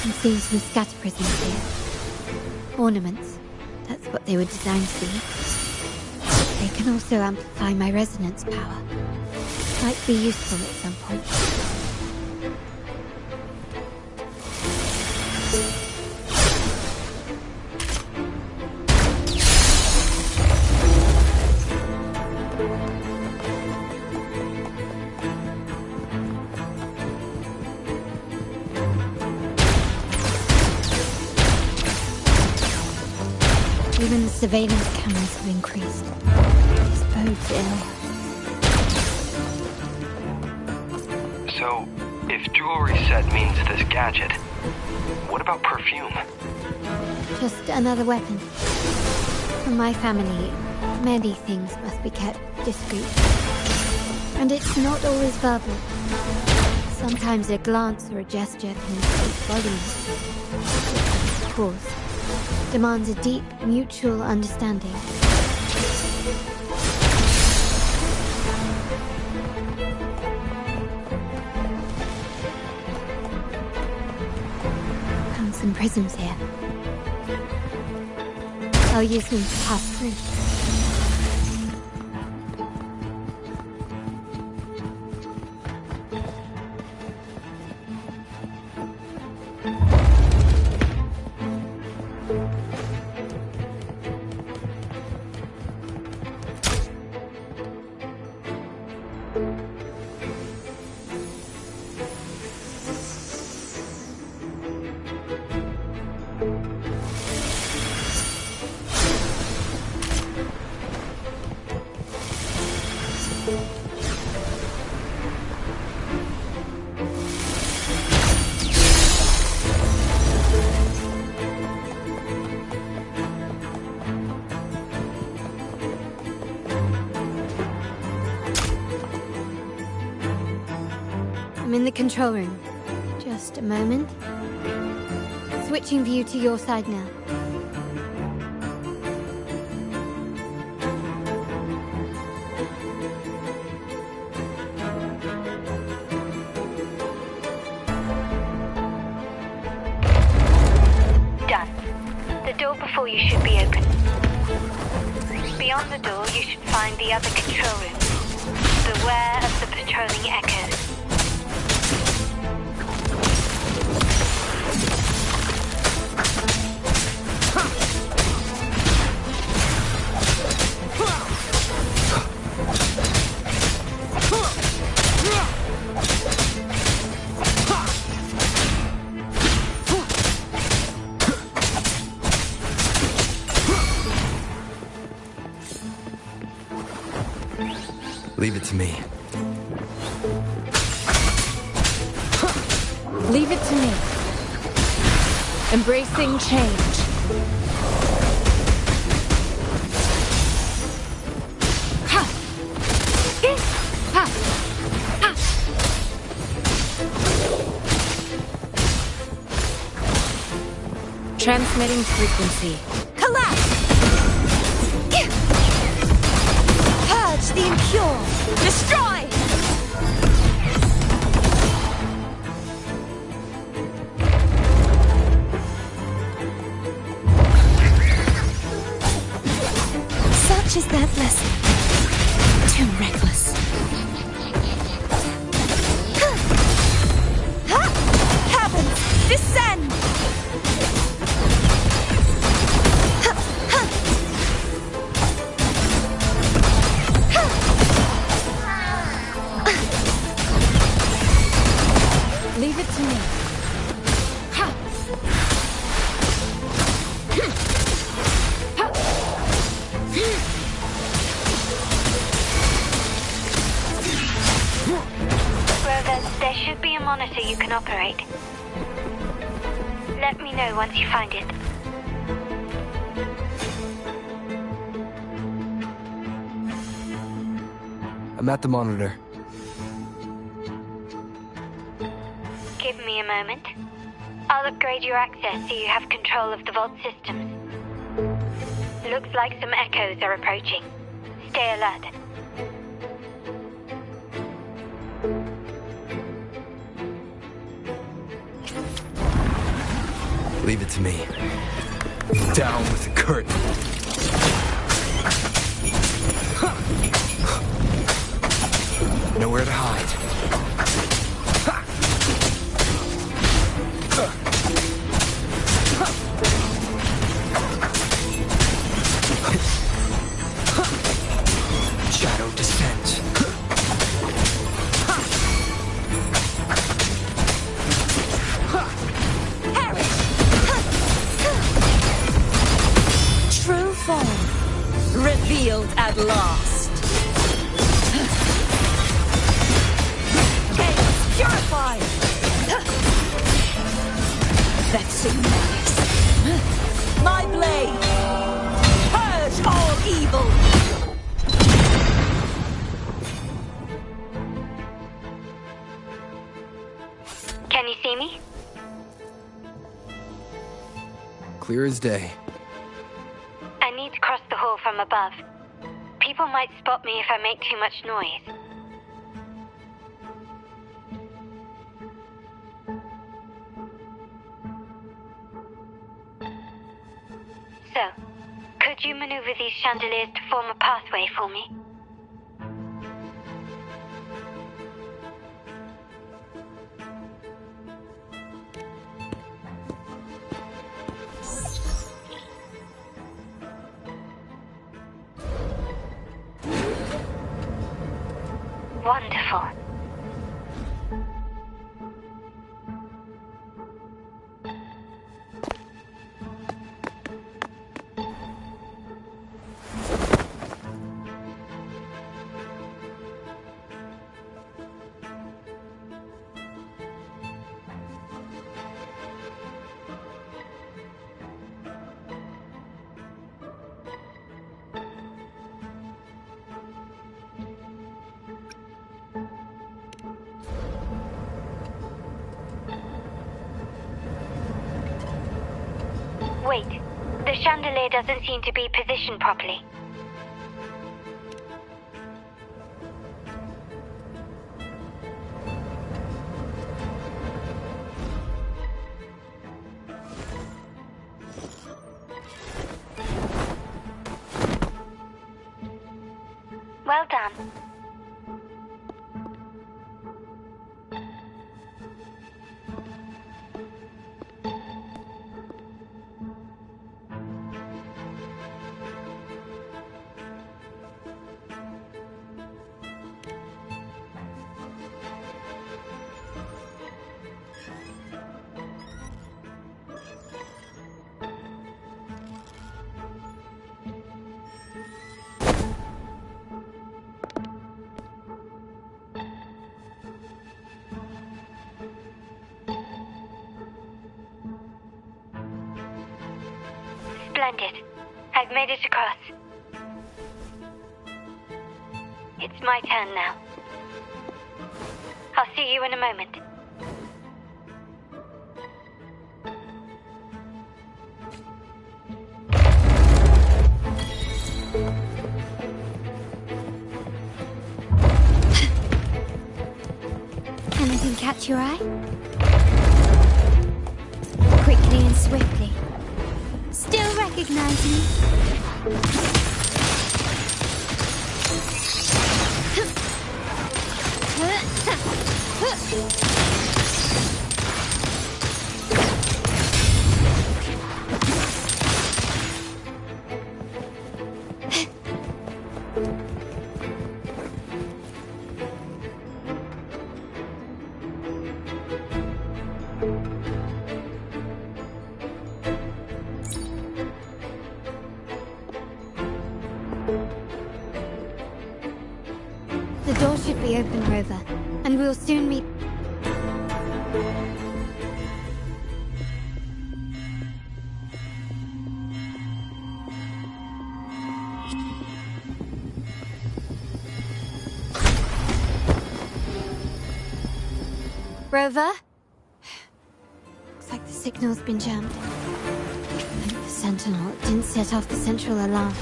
I'm seeing some scatter prisms here. Ornaments. That's what they were designed to be. They can also amplify my resonance power. Might be useful at some point. Even the surveillance cameras have increased. This bodes ill. So, if jewelry set means this gadget, what about perfume? Just another weapon. For my family, many things must be kept discreet. And it's not always verbal. Sometimes a glance or a gesture can speak volumes. Of course, demands a deep mutual understanding. some prisms here. I'll use them to pass through. I'm in the control room. Just a moment. Switching view to your side now. Done. The door before you should be open. Beyond the door, you should find the other control room. Beware of the patrolling echoes. Leave it to me. Leave it to me. Embracing change. Ha! Ha! Ha! Transmitting frequency. Collapse! Purge the impure! Destroy! Such is their blessing. Too reckless. Heavens, descend! Leave it to me. Ha! Rovers, there should be a monitor you can operate. Let me know once you find it. I'm at the monitor. Give me a moment. I'll upgrade your access so you have control of the vault systems. Looks like some echoes are approaching. Stay alert. Leave it to me. Down with the curtain. Nowhere to hide. Shadow descends. True form revealed at last. Chaos purified. That signifies my blade. Purge all evil. Can you see me? Clear as day. I need to cross the hall from above. People might spot me if I make too much noise. So, could you maneuver these chandeliers to form a pathway for me? Wonderful. Wait, the chandelier doesn't seem to be positioned properly. Well done. Splendid. I've made it across. It's my turn now. I'll see you in a moment. Anything catch your eye? Quickly and swiftly. Still recognize me? The door should be open, Rover, and we'll soon meet... Rover? Looks like the signal's been jammed. Thank the Sentinel it didn't set off the central alarm.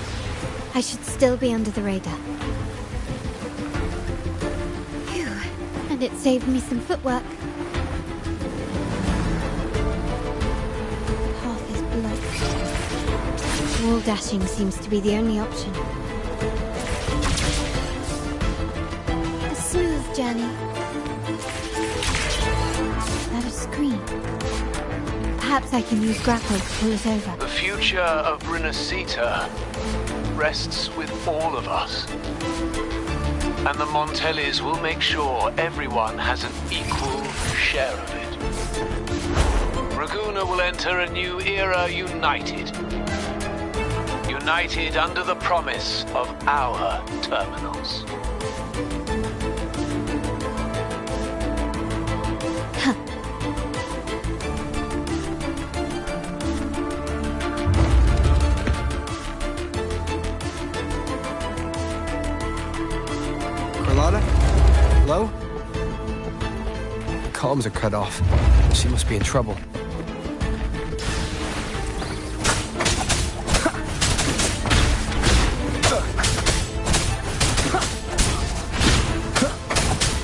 I should still be under the radar. Phew. And it saved me some footwork. The path is blocked. Wall dashing seems to be the only option. A smooth journey. Is that a screen? Perhaps I can use grapple to pull it over. The future of Renacita rests with all of us. And the Montellis will make sure everyone has an equal share of it. Raguna will enter a new era united. United under the promise of our terminals. Hello? Comms are cut off. She must be in trouble.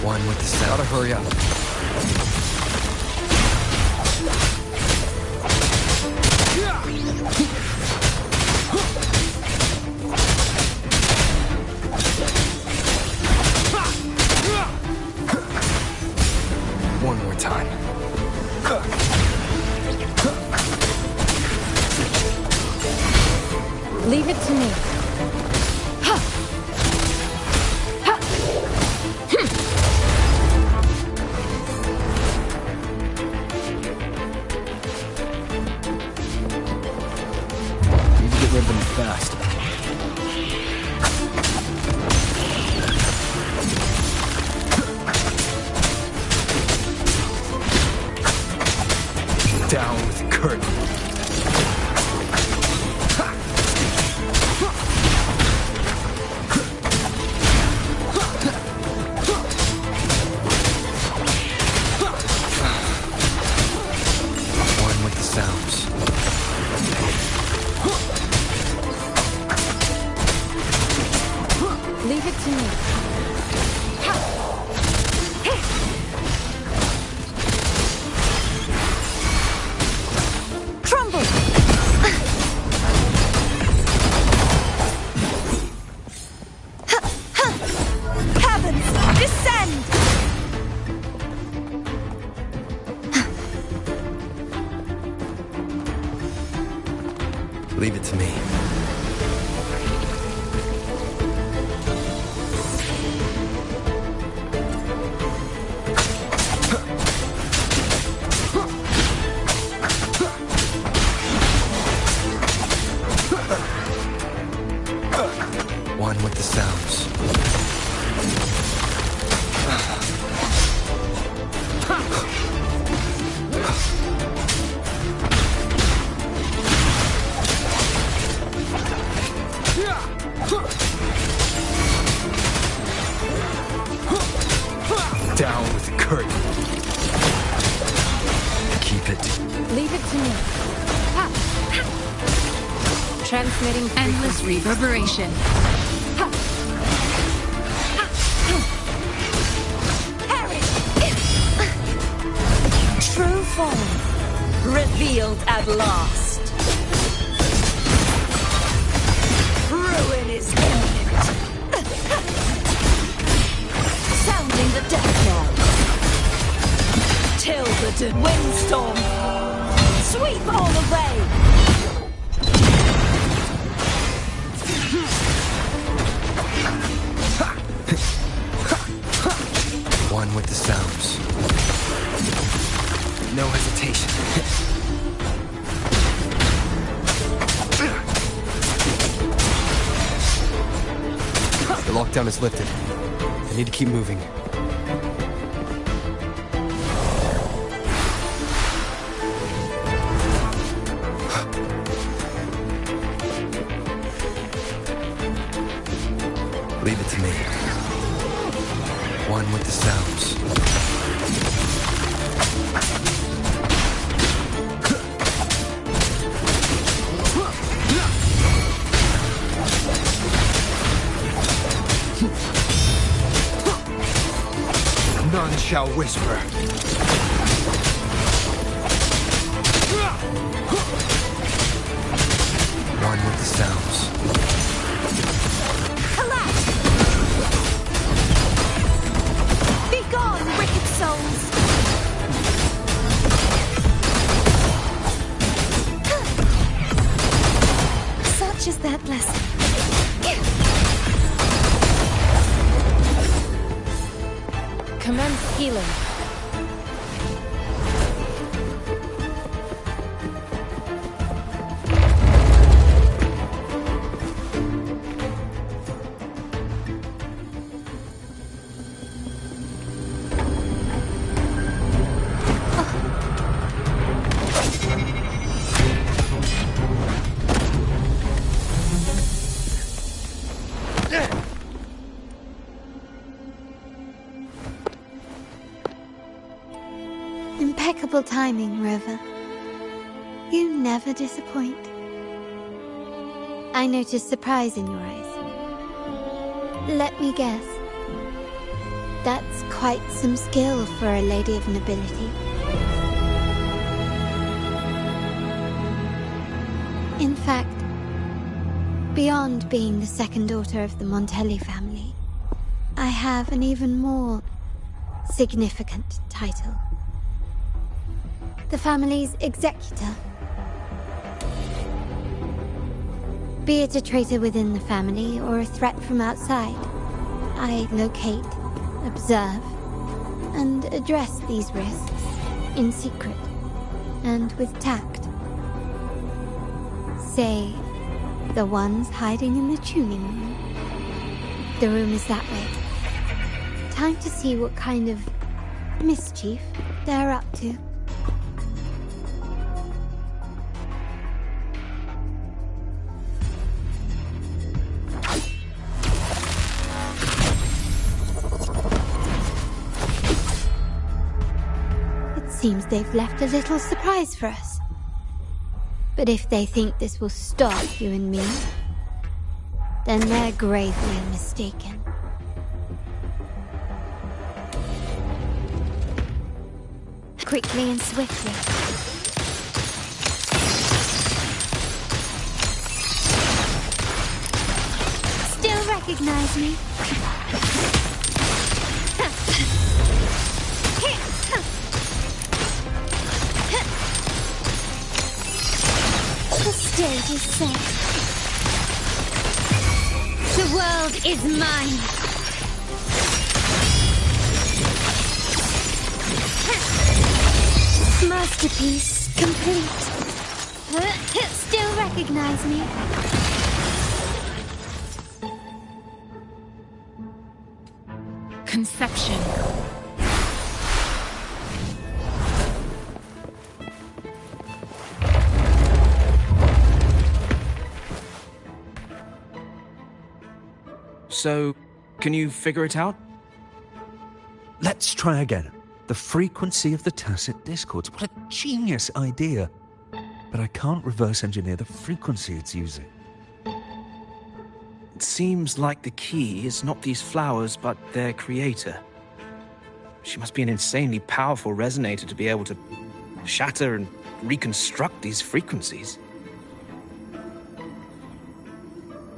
One with the sound. Gotta hurry up. time. Leave it to me. Need to get rid of them fast. Down with Kurt. One with the sounds. Leave it to me. Crumble! Heavens, descend! Leave it to me. One with the sounds. Down with Kurt. Keep it. Leave it to me. Transmitting Endless reverberation. True form, revealed at last. Ruin is imminent. Sounding the death knell. Tilted windstorm. Sweep all away. One with the sounds. No hesitation. The lockdown is lifted. I need to keep moving. Leave it to me. One with the sounds. None shall whisper. One with the sounds. Collapse! Be gone, wicked souls! Such is that blessing. commence healing. Impeccable timing, Rover. You never disappoint. I noticed surprise in your eyes. Let me guess. That's quite some skill for a lady of nobility. In fact, beyond being the second daughter of the Montelli family, I have an even more significant title. the family's executor. Be it a traitor within the family or a threat from outside, I locate, observe, and address these risks in secret and with tact. Say, the ones hiding in the tuning room. The room is that way. Time to see what kind of mischief they're up to. It seems they've left a little surprise for us. But if they think this will stop you and me, then they're gravely mistaken. Quickly and swiftly. Still recognize me? The stage is set. The world is mine. Masterpiece complete. Still recognize me? Conception. So, can you figure it out? Let's try again. The frequency of the tacit discords. What a genius idea. But I can't reverse engineer the frequency it's using. It seems like the key is not these flowers, but their creator. She must be an insanely powerful resonator to be able to shatter and reconstruct these frequencies.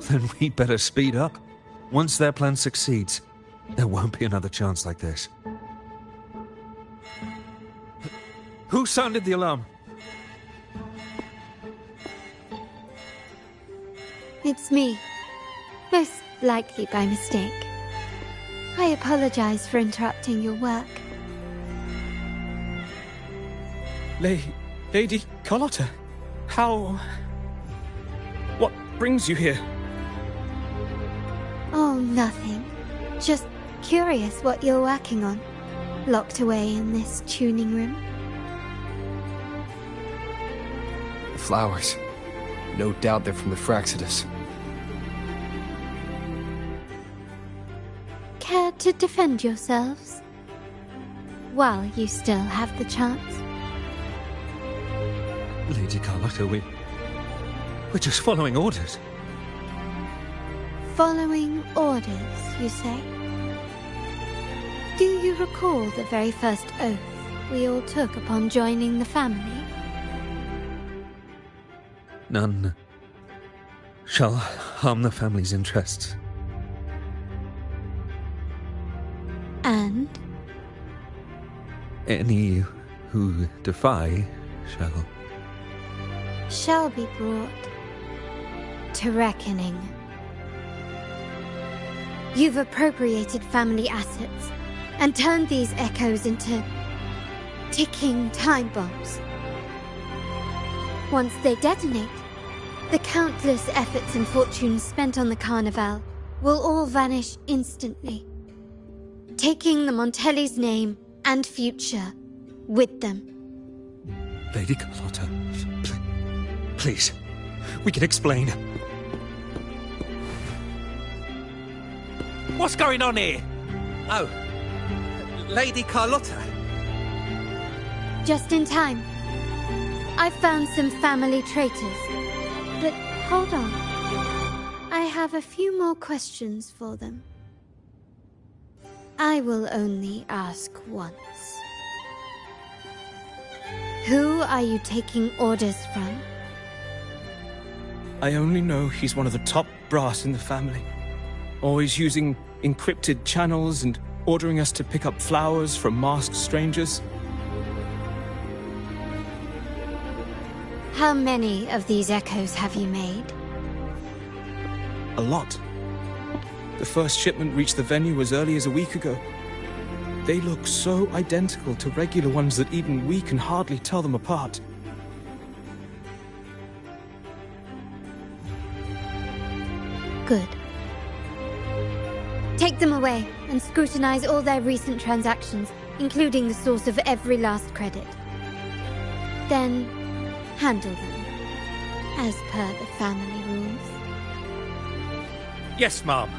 Then we better speed up. Once their plan succeeds, there won't be another chance like this. Who sounded the alarm? It's me. Most likely by mistake. I apologize for interrupting your work. Lady Carlotta, how... What brings you here? Oh, nothing. Just curious what you're working on. Locked away in this tuning room. The flowers. No doubt they're from the Fraxidus. Care to defend yourselves? While you still have the chance. Lady Carlotta, we're just following orders. Following orders, you say? Do you recall the very first oath we all took upon joining the family? None shall harm the family's interests. And? Any who defy shall be brought to reckoning. You've appropriated family assets and turned these echoes into ticking time bombs. Once they detonate, the countless efforts and fortunes spent on the Carnival will all vanish instantly, taking the Montelli's name and future with them. Lady Carlotta, please, we can explain. What's going on here? Oh, Lady Carlotta. Just in time. I've found some family traitors. But hold on. I have a few more questions for them. I will only ask once. Who are you taking orders from? I only know he's one of the top brass in the family. Always using encrypted channels and ordering us to pick up flowers from masked strangers. How many of these echoes have you made? A lot. The first shipment reached the venue as early as a week ago. They look so identical to regular ones that even we can hardly tell them apart. Good. Take them away and scrutinize all their recent transactions, including the source of every last credit. Then, handle them, as per the family rules. Yes, Mom.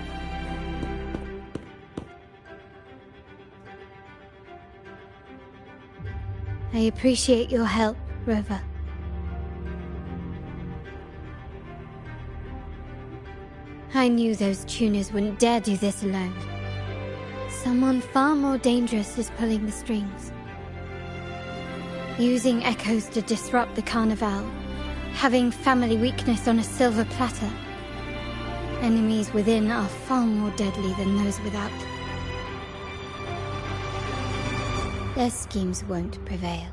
I appreciate your help, Rover. I knew those tuners wouldn't dare do this alone. Someone far more dangerous is pulling the strings. Using echoes to disrupt the Carnival. Having family weakness on a silver platter. Enemies within are far more deadly than those without. Their schemes won't prevail.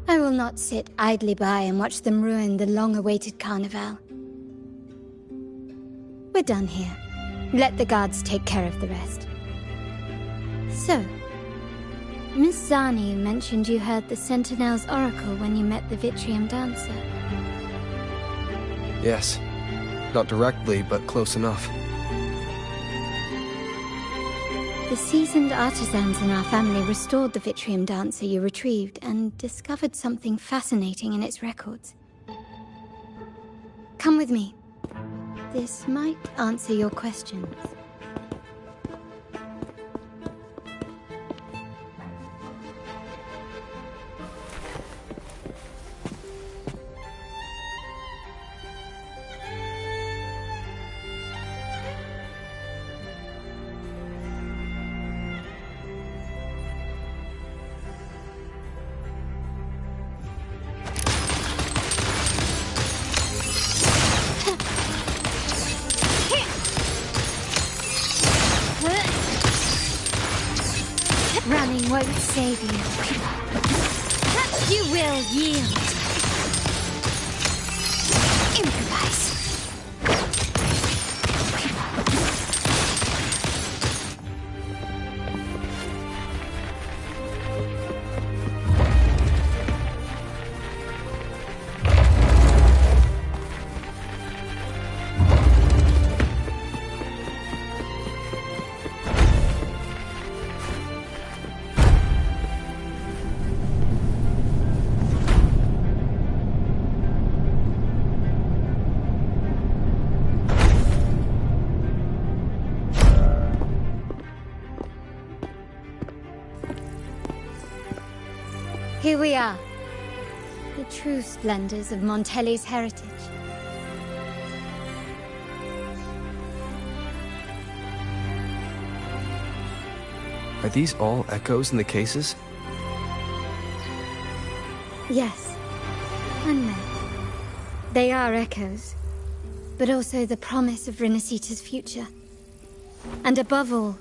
I will not sit idly by and watch them ruin the long-awaited Carnival. We're done here. Let the guards take care of the rest. So, Miss Zani mentioned you heard the Sentinel's oracle when you met the Vitrium Dancer. Yes. Not directly, but close enough. The seasoned artisans in our family restored the Vitrium Dancer you retrieved and discovered something fascinating in its records. Come with me. This might answer your questions. Running won't save you. You will yield. Improvise. Here we are. The true splendors of Montelli's heritage. Are these all echoes in the cases? Yes. And no. They are echoes, but also the promise of Renacita's future. And above all,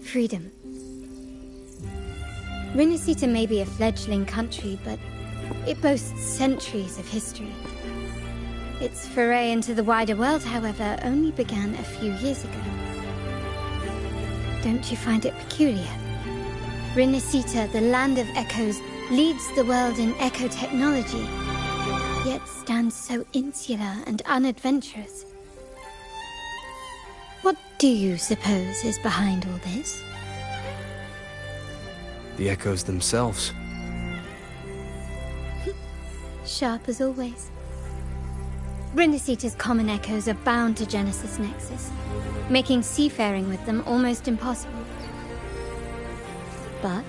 freedom. Renacita may be a fledgling country, but it boasts centuries of history. Its foray into the wider world, however, only began a few years ago. Don't you find it peculiar? Renacita, the land of echoes, leads the world in echo technology, yet stands so insular and unadventurous. What do you suppose is behind all this? The echoes themselves. Sharp as always. Renacita's common echoes are bound to Genesis Nexus, making seafaring with them almost impossible. But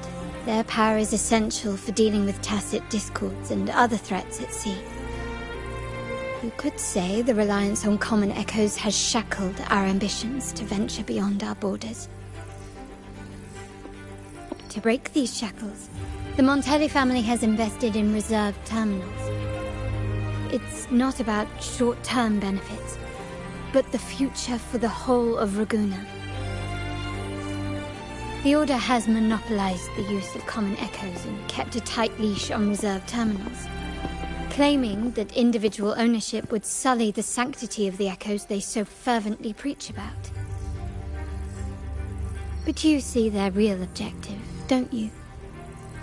their power is essential for dealing with tacit discords and other threats at sea. You could say the reliance on common echoes has shackled our ambitions to venture beyond our borders. To break these shackles, the Montelli family has invested in reserved terminals. It's not about short-term benefits, but the future for the whole of Raguna. The Order has monopolized the use of common echoes and kept a tight leash on reserved terminals. claiming that individual ownership would sully the sanctity of the echoes they so fervently preach about. But you see their real objective, don't you?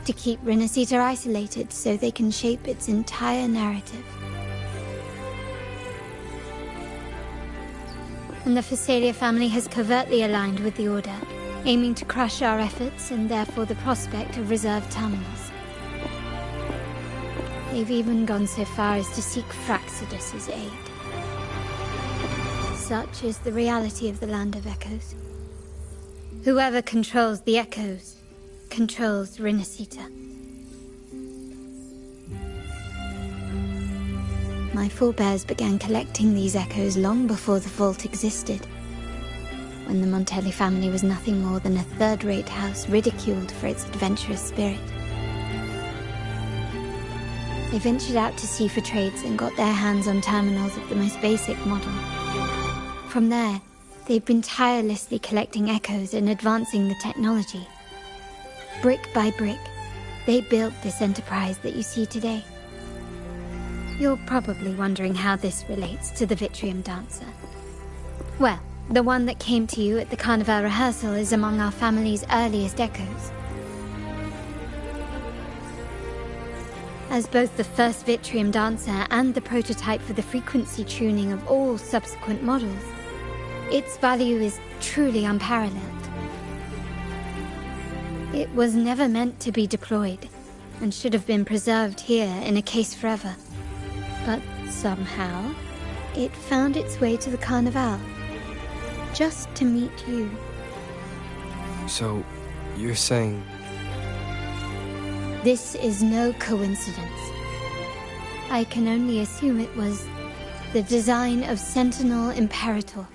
To keep Renacita isolated so they can shape its entire narrative. And the Phasalia family has covertly aligned with the Order, aiming to crush our efforts and therefore the prospect of reserve terminals. They've even gone so far as to seek Fraxidus's aid. Such is the reality of the Land of Echoes. Whoever controls the Echoes controls Renacita. My forebears began collecting these echoes long before the vault existed, when the Montelli family was nothing more than a third-rate house ridiculed for its adventurous spirit. They ventured out to sea for trades and got their hands on terminals of the most basic model. From there, they've been tirelessly collecting echoes and advancing the technology. Brick by brick, they built this enterprise that you see today. You're probably wondering how this relates to the Vitrium Dancer. Well, the one that came to you at the Carnival rehearsal is among our family's earliest echoes. As both the first Vitrium Dancer and the prototype for the frequency tuning of all subsequent models, its value is truly unparalleled. It was never meant to be deployed, and should have been preserved here in a case forever. But somehow, it found its way to the Carnival, just to meet you. So, you're saying... This is no coincidence. I can only assume it was the design of Sentinel Imperator.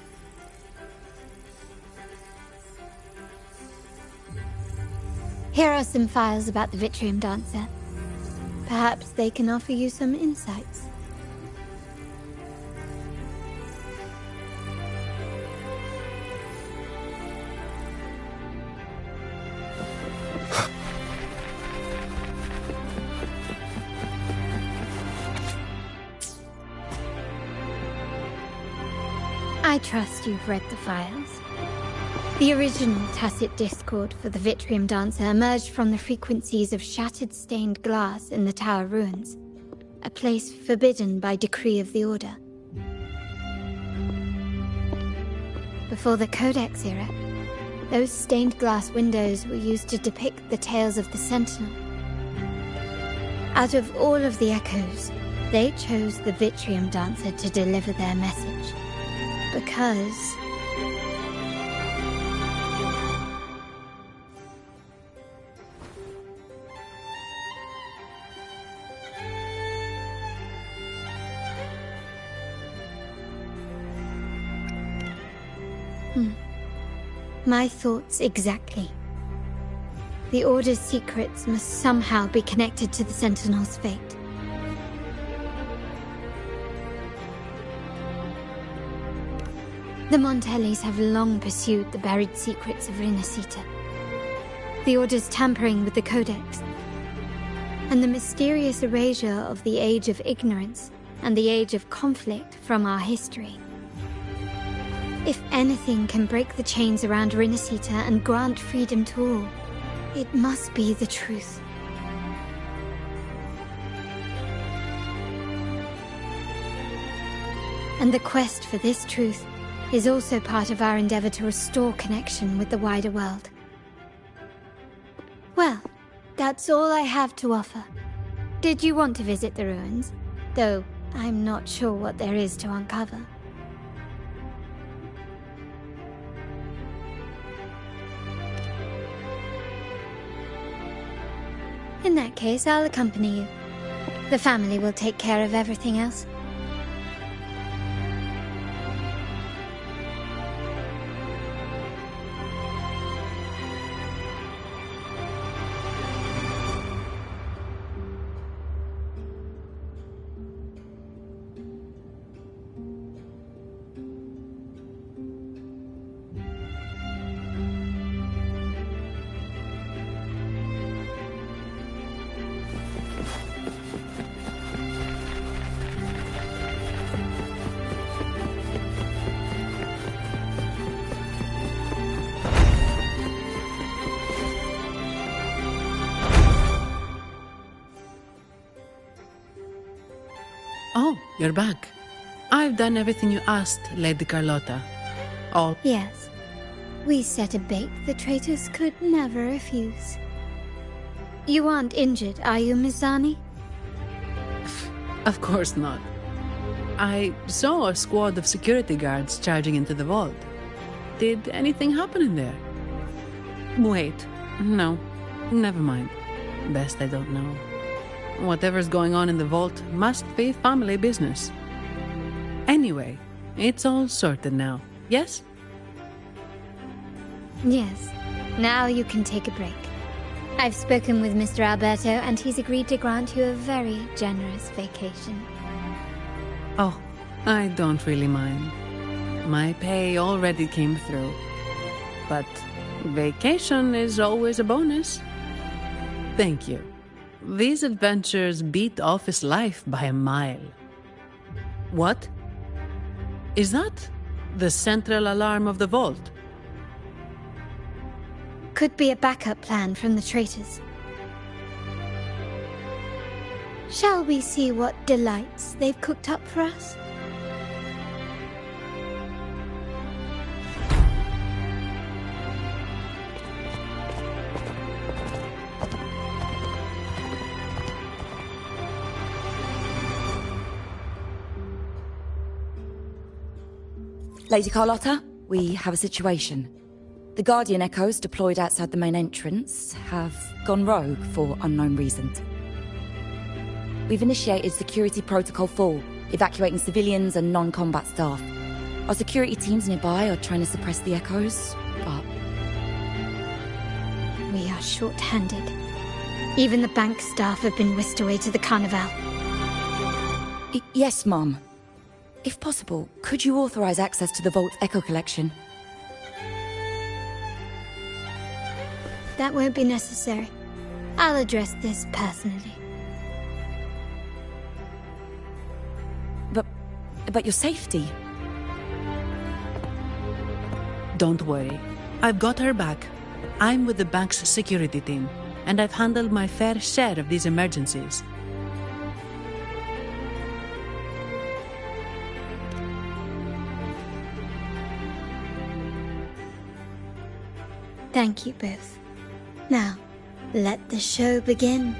Here are some files about the Vitrium Dancer. Perhaps they can offer you some insights. I trust you've read the files. The original tacit discord for the Vitrium Dancer emerged from the frequencies of shattered stained glass in the tower ruins, a place forbidden by decree of the Order. Before the Codex era, those stained glass windows were used to depict the tales of the Sentinel. Out of all of the echoes, they chose the Vitrium Dancer to deliver their message. Because... My thoughts exactly. The Order's secrets must somehow be connected to the Sentinel's fate. The Montellis have long pursued the buried secrets of Renacita. The Order's tampering with the Codex, and the mysterious erasure of the Age of Ignorance and the Age of Conflict from our history. If anything can break the chains around Renacita and grant freedom to all, it must be the truth. And the quest for this truth is also part of our endeavor to restore connection with the wider world. Well, that's all I have to offer. Did you want to visit the ruins? Though I'm not sure what there is to uncover. In that case, I'll accompany you. The family will take care of everything else. Oh, you're back. I've done everything you asked, Lady Carlotta. All... Yes. We set a bait the traitors could never refuse. You aren't injured, are you, Mizani? Of course not. I saw a squad of security guards charging into the vault. Did anything happen in there? Wait, no. Never mind. Best I don't know. Whatever's going on in the vault must be family business. Anyway, it's all sorted now, yes? Yes. Now you can take a break. I've spoken with Mr. Alberto, and he's agreed to grant you a very generous vacation. Oh, I don't really mind. My pay already came through. But vacation is always a bonus. Thank you. These adventures beat office life by a mile. What? Is that the central alarm of the vault? Could be a backup plan from the traitors. Shall we see what delights they've cooked up for us? Lady Carlotta, we have a situation. The Guardian Echoes deployed outside the main entrance have gone rogue for unknown reasons. We've initiated Security Protocol 4, evacuating civilians and non-combat staff. Our security teams nearby are trying to suppress the Echoes, but... We are short-handed. Even the bank staff have been whisked away to the Carnival. Yes, Mum. If possible, could you authorize access to the Vault's Echo Collection? That won't be necessary. I'll address this personally. But your safety? Don't worry. I've got her back. I'm with the bank's security team, and I've handled my fair share of these emergencies. Thank you both. Now, let the show begin.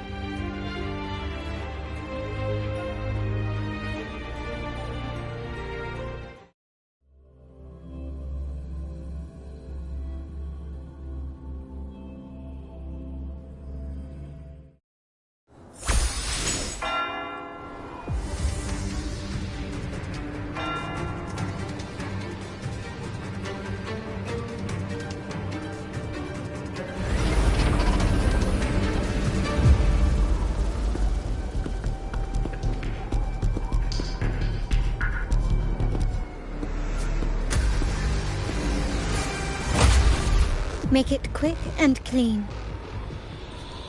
Make it quick and clean.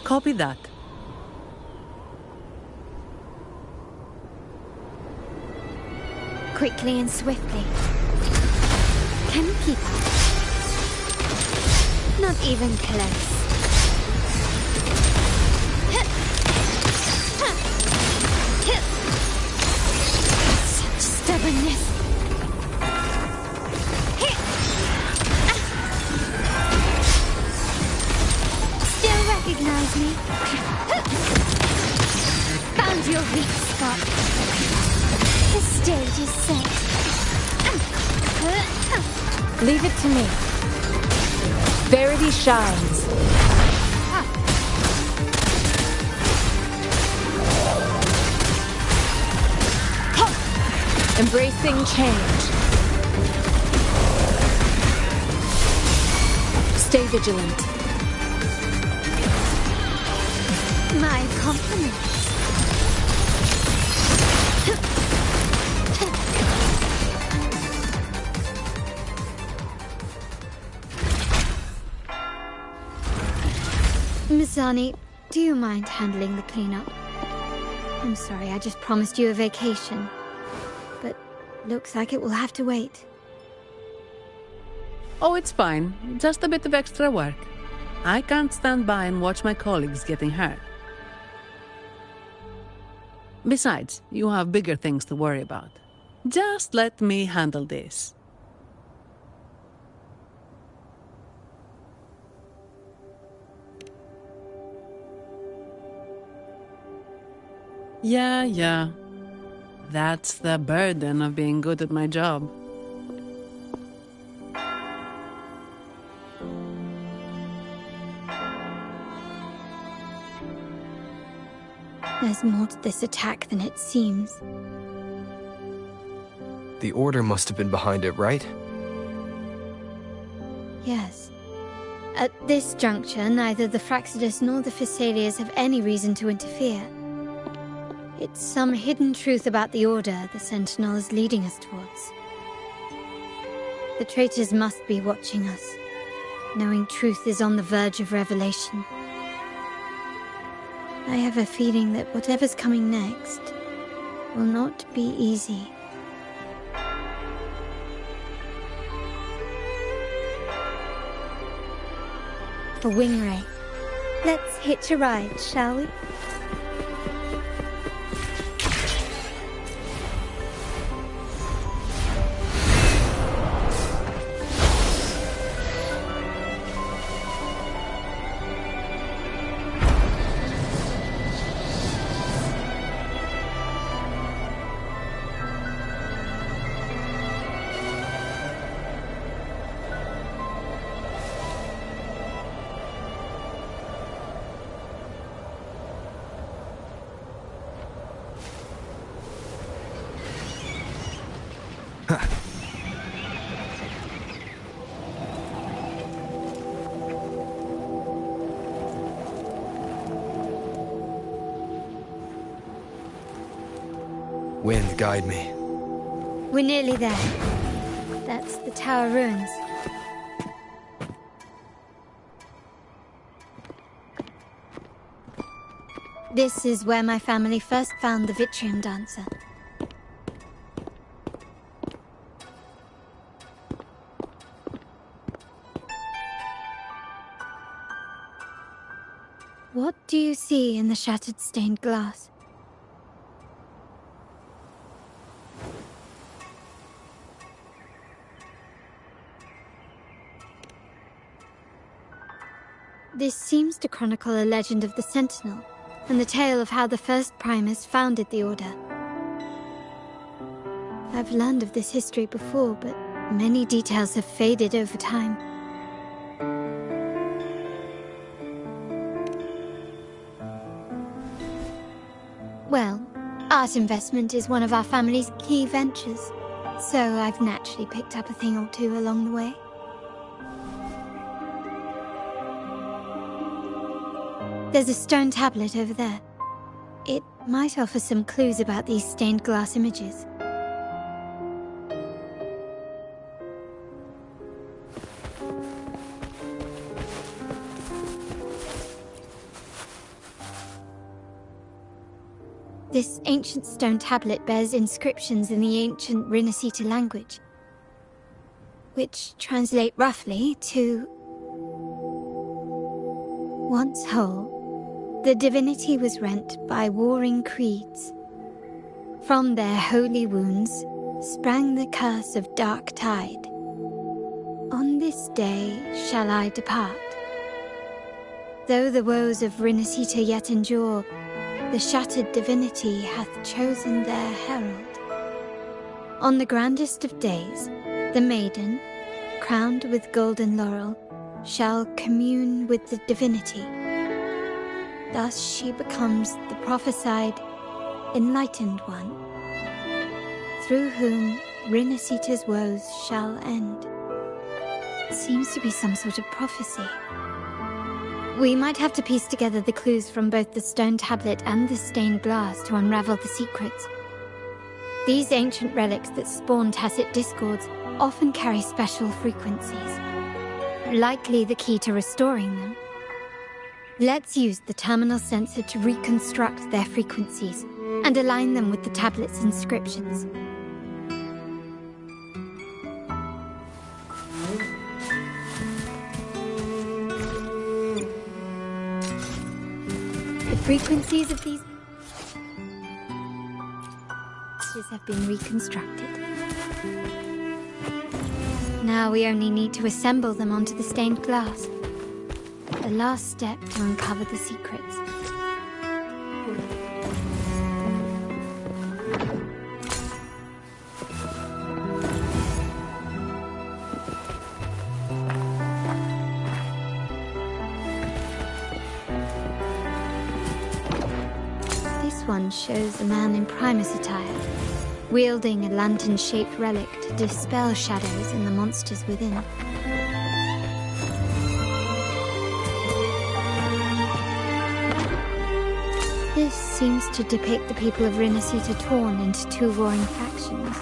Copy that. Quickly and swiftly. Can you keep up? Not even close. Such stubbornness. Recognize me? Found your weak spot. The stage is set. Leave it to me. Verity shines. Embracing change. Stay vigilant. My compliments. Mizani, do you mind handling the cleanup? I'm sorry, I just promised you a vacation. But looks like it will have to wait. Oh, it's fine. Just a bit of extra work. I can't stand by and watch my colleagues getting hurt. Besides, you have bigger things to worry about. Just let me handle this. Yeah. That's the burden of being good at my job. There's more to this attack than it seems. The Order must have been behind it, right? Yes. At this juncture, neither the Fraxidus nor the Physaelians have any reason to interfere. It's some hidden truth about the Order the Sentinel is leading us towards. The traitors must be watching us, knowing truth is on the verge of revelation. I have a feeling that whatever's coming next will not be easy. A wing ray. Let's hitch a ride, shall we? Wind, guide me. We're nearly there. That's the tower ruins. This is where my family first found the Vitrium Dancer. What do you see in the shattered stained glass? This seems to chronicle a legend of the Sentinel, and the tale of how the first Primus founded the Order. I've learned of this history before, but many details have faded over time. Well, art investment is one of our family's key ventures, so I've naturally picked up a thing or two along the way. There's a stone tablet over there. It might offer some clues about these stained glass images. This ancient stone tablet bears inscriptions in the ancient Rinascita language, which translate roughly to once whole, the divinity was rent by warring creeds. From their holy wounds sprang the curse of dark tide. On this day shall I depart. Though the woes of Rinascita yet endure, the shattered divinity hath chosen their herald. On the grandest of days, the maiden, crowned with golden laurel, shall commune with the divinity. Thus she becomes the prophesied, enlightened one, through whom Rinascita's woes shall end. It seems to be some sort of prophecy. We might have to piece together the clues from both the stone tablet and the stained glass to unravel the secrets. These ancient relics that spawn tacit discords often carry special frequencies, likely the key to restoring them. Let's use the terminal sensor to reconstruct their frequencies and align them with the tablet's inscriptions. The frequencies of these... monsters have been reconstructed. Now we only need to assemble them onto the stained glass. The last step to uncover the secrets. This one shows a man in Primus attire, wielding a lantern-shaped relic to dispel shadows in the monsters within. This seems to depict the people of Rinasita torn into two warring factions.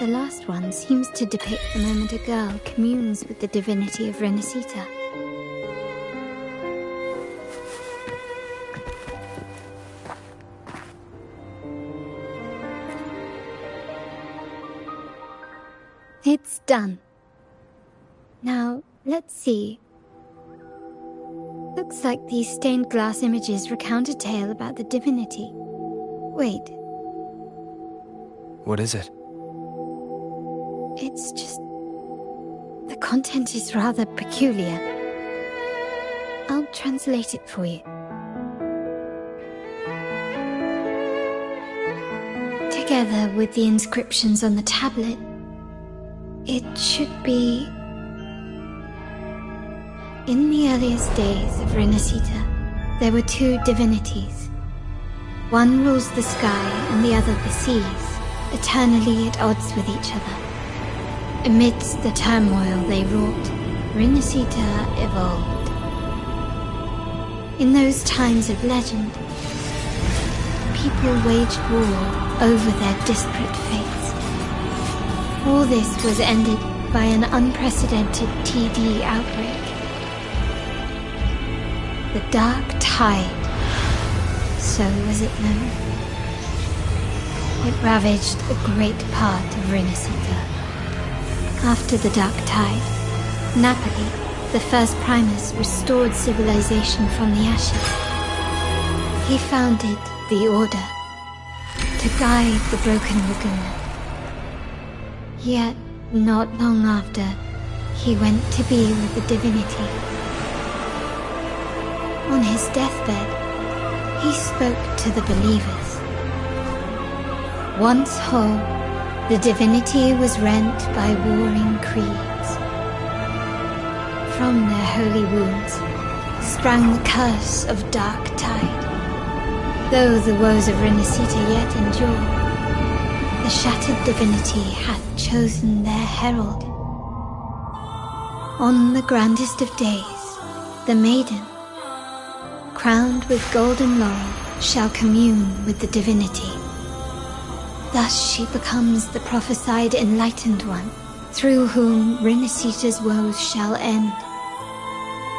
The last one seems to depict the moment a girl communes with the divinity of Rinasita. It's done. Now, let's see. Looks like these stained glass images recount a tale about the divinity. Wait, What is it? it's just... the content is rather peculiar. I'll translate it for you. Together with the inscriptions on the tablet, it should be... In the earliest days of Rinasita, there were two divinities. One rules the sky and the other the seas, eternally at odds with each other. Amidst the turmoil they wrought, Rinasita evolved. In those times of legend, people waged war over their disparate fates. All this was ended by an unprecedented TD outbreak. The Dark Tide, so was it known. It ravaged a great part of Rinasita. After the Dark Tide, Napoli, the first Primus, restored civilization from the ashes. He founded the Order to guide the broken Laguna. Yet, not long after, he went to be with the divinity. On his deathbed, he spoke to the believers. Once whole, the divinity was rent by warring creeds. From their holy wounds sprang the curse of Dark Tide. Though the woes of Rinasita yet endure, the shattered divinity hath chosen their herald. On the grandest of days, the maiden, crowned with golden laurel, shall commune with the divinity. Thus she becomes the prophesied enlightened one, through whom Rinasita's woes shall end.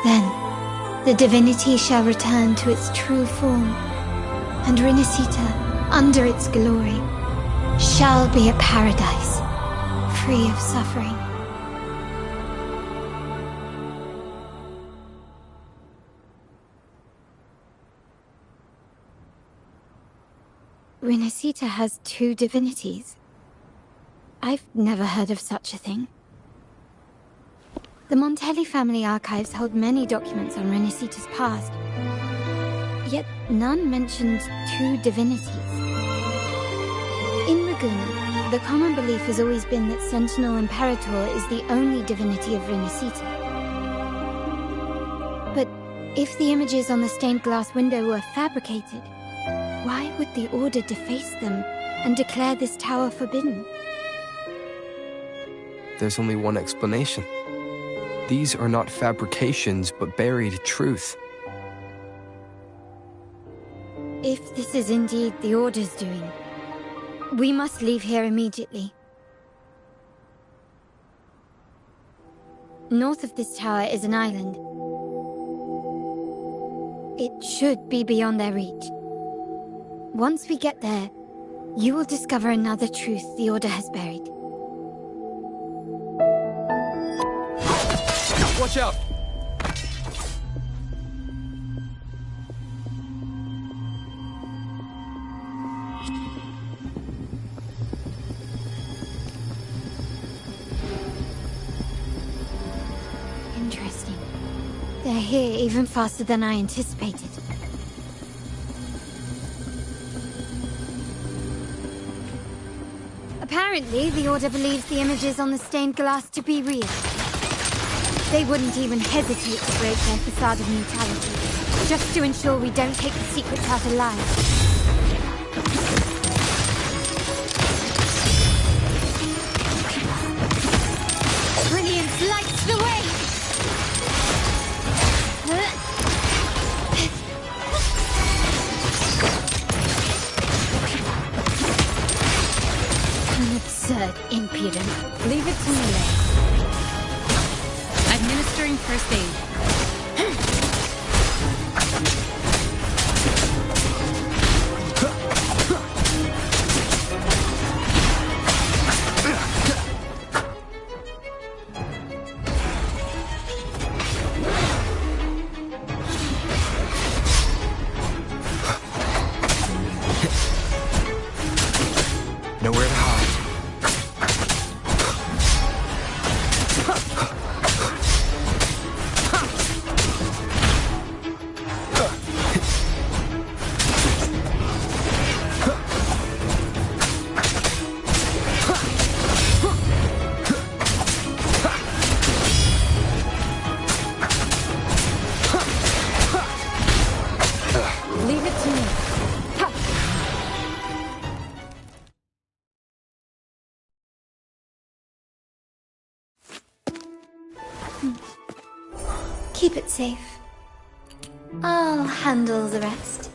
Then, the divinity shall return to its true form, and Rinasita, under its glory, shall be a paradise, free of suffering. Rinasita has two divinities. I've never heard of such a thing. The Montelli family archives hold many documents on Rinasita's past, yet none mentioned two divinities. In Ragusa, the common belief has always been that Sentinel Imperator is the only divinity of Rinasita. But if the images on the stained glass window were fabricated, why would the Order deface them and declare this tower forbidden? There's only one explanation. These are not fabrications, but buried truth. If this is indeed the Order's doing, we must leave here immediately. North of this tower is an island. It should be beyond their reach. Once we get there, you will discover another truth the Order has buried. Watch out! Interesting. They're here even faster than I anticipated. Apparently, the Order believes the images on the stained glass to be real. They wouldn't even hesitate to break their facade of neutrality, just to ensure we don't take the secrets out alive. Brilliance lights the way! An absurd impudence. Leave it to me. Administering first aid. Nowhere to hide. Leave it to me. Keep it safe. I'll handle the rest.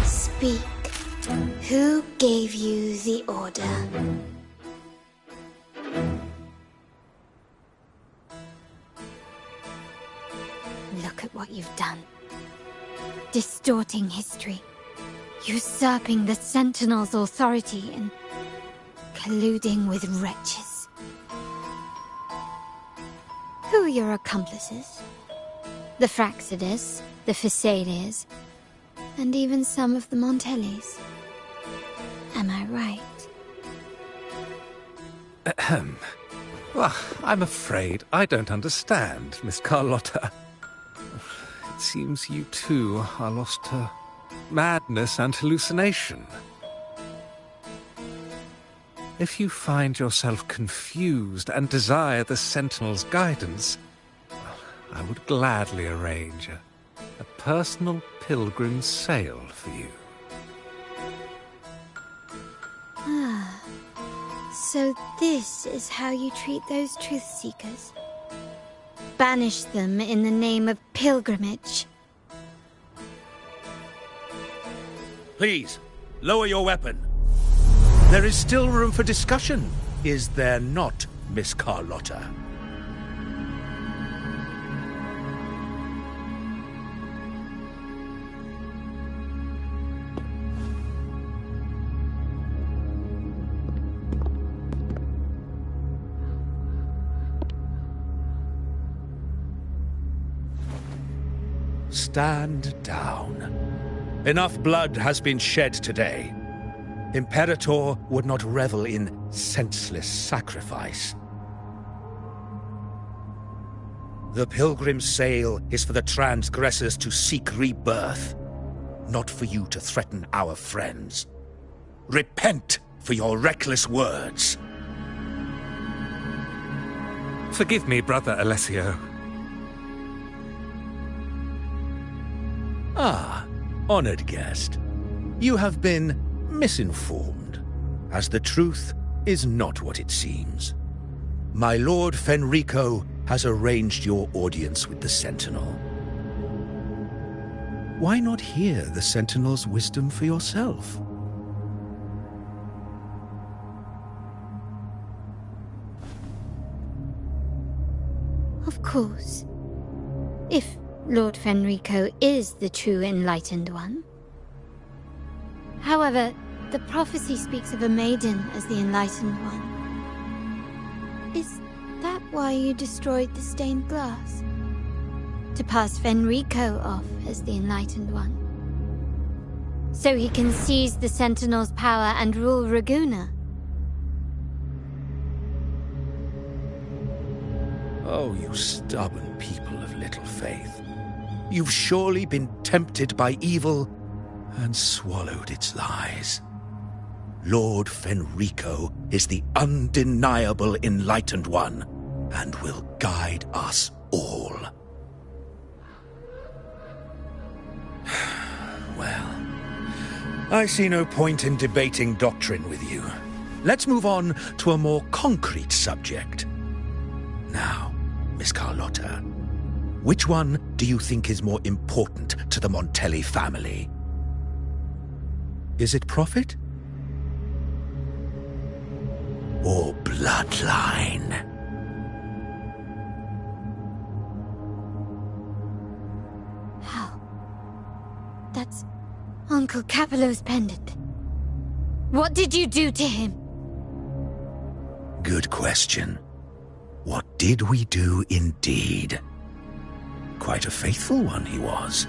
Speak. Who gave you the order? Look at what you've done. Distorting history. Usurping the Sentinel's authority and colluding with wretches. Who are your accomplices? The Fraxidus, the Phisades, and even some of the Montellis. Am I right? Ahem. Well, I'm afraid I don't understand, Miss Carlotta. It seems you too are lost to madness and hallucination. If you find yourself confused and desire the Sentinel's guidance, I would gladly arrange a personal pilgrim sail for you. Ah. So this is how you treat those truth seekers? Banish them in the name of pilgrimage. Please, lower your weapon. There is still room for discussion, is there not, Miss Carlotta? Stand down. Enough blood has been shed today. Imperator would not revel in senseless sacrifice. The pilgrim's sail is for the transgressors to seek rebirth, not for you to threaten our friends. Repent for your reckless words. Forgive me, Brother Alessio. Ah, honored guest. You have been misinformed, as the truth is not what it seems. My Lord Fenrico has arranged your audience with the Sentinel. Why not hear the Sentinel's wisdom for yourself? Of course. If Lord Fenrico is the true Enlightened One. However, the prophecy speaks of a maiden as the Enlightened One. Is that why you destroyed the stained glass? To pass Fenrico off as the Enlightened One? So he can seize the Sentinel's power and rule Raguna? Oh, you stubborn people of little faith. You've surely been tempted by evil and swallowed its lies. Lord Fenrico is the undeniable Enlightened One and will guide us all. Well, I see no point in debating doctrine with you. Let's move on to a more concrete subject. Now, Miss Carlotta, which one do you think is more important to the Montelli family? Is it profit? Or bloodline? How? That's Uncle Capello's pendant. What did you do to him? Good question. What did we do indeed? Quite a faithful one he was.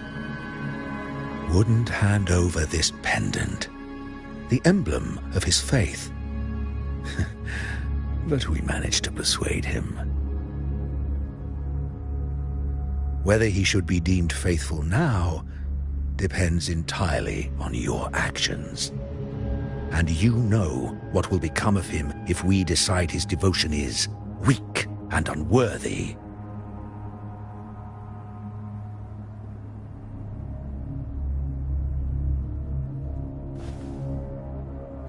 Wouldn't hand over this pendant, the emblem of his faith. But we managed to persuade him. Whether he should be deemed faithful now depends entirely on your actions. And you know what will become of him if we decide his devotion is weak and unworthy.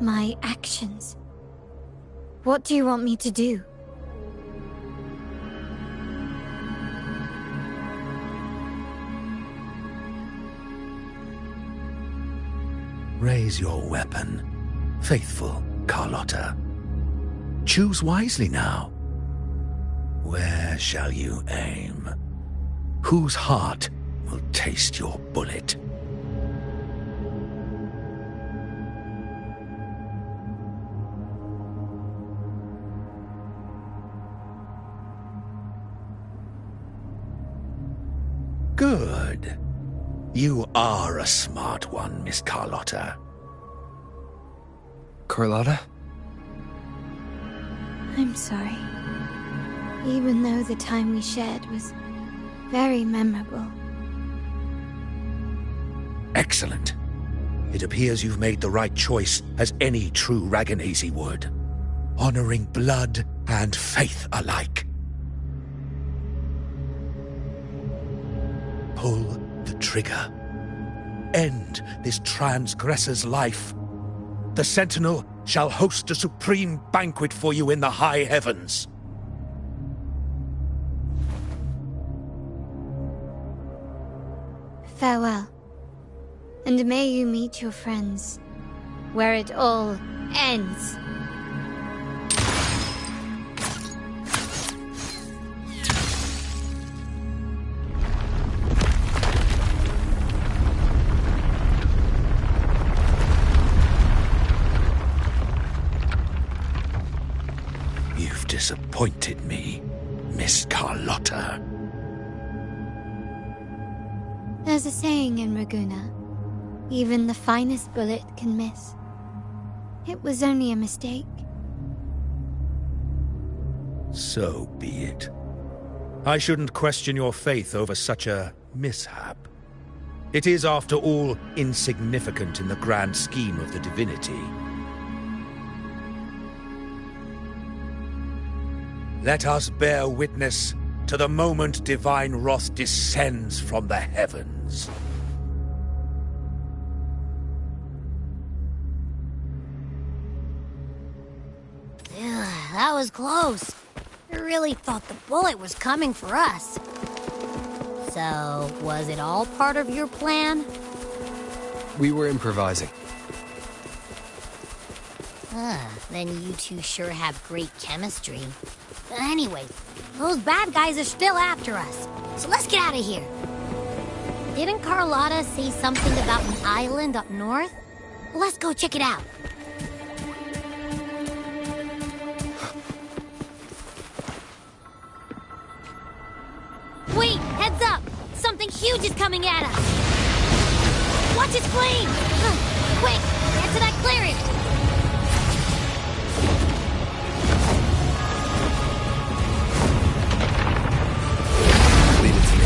My actions? What do you want me to do? Raise your weapon, faithful Carlotta. Choose wisely now. Where shall you aim? Whose heart will taste your bullet? Good. You are a smart one, Miss Carlotta. Carlotta? I'm sorry. Even though the time we shared was very memorable. Excellent. It appears you've made the right choice, as any true Ragganese would. Honoring blood and faith alike. Pull the trigger. End this transgressor's life. The Sentinel shall host a supreme banquet for you in the high heavens. Farewell. And may you meet your friends where it all ends. You've disappointed me, Miss Carlotta. There's a saying in Raguna, even the finest bullet can miss. It was only a mistake. So be it. I shouldn't question your faith over such a mishap. It is, after all, insignificant in the grand scheme of the divinity. Let us bear witness to the moment divine wrath descends from the heavens. That was close. I really thought the bullet was coming for us. So, was it all part of your plan? We were improvising. Then you two sure have great chemistry. Anyway, those bad guys are still after us. So let's get out of here. Didn't Carlotta say something about an island up north? Let's go check it out. Wait, heads up! Something huge is coming at us! Watch its flame! Quick, get to that clearing! Leave it to me.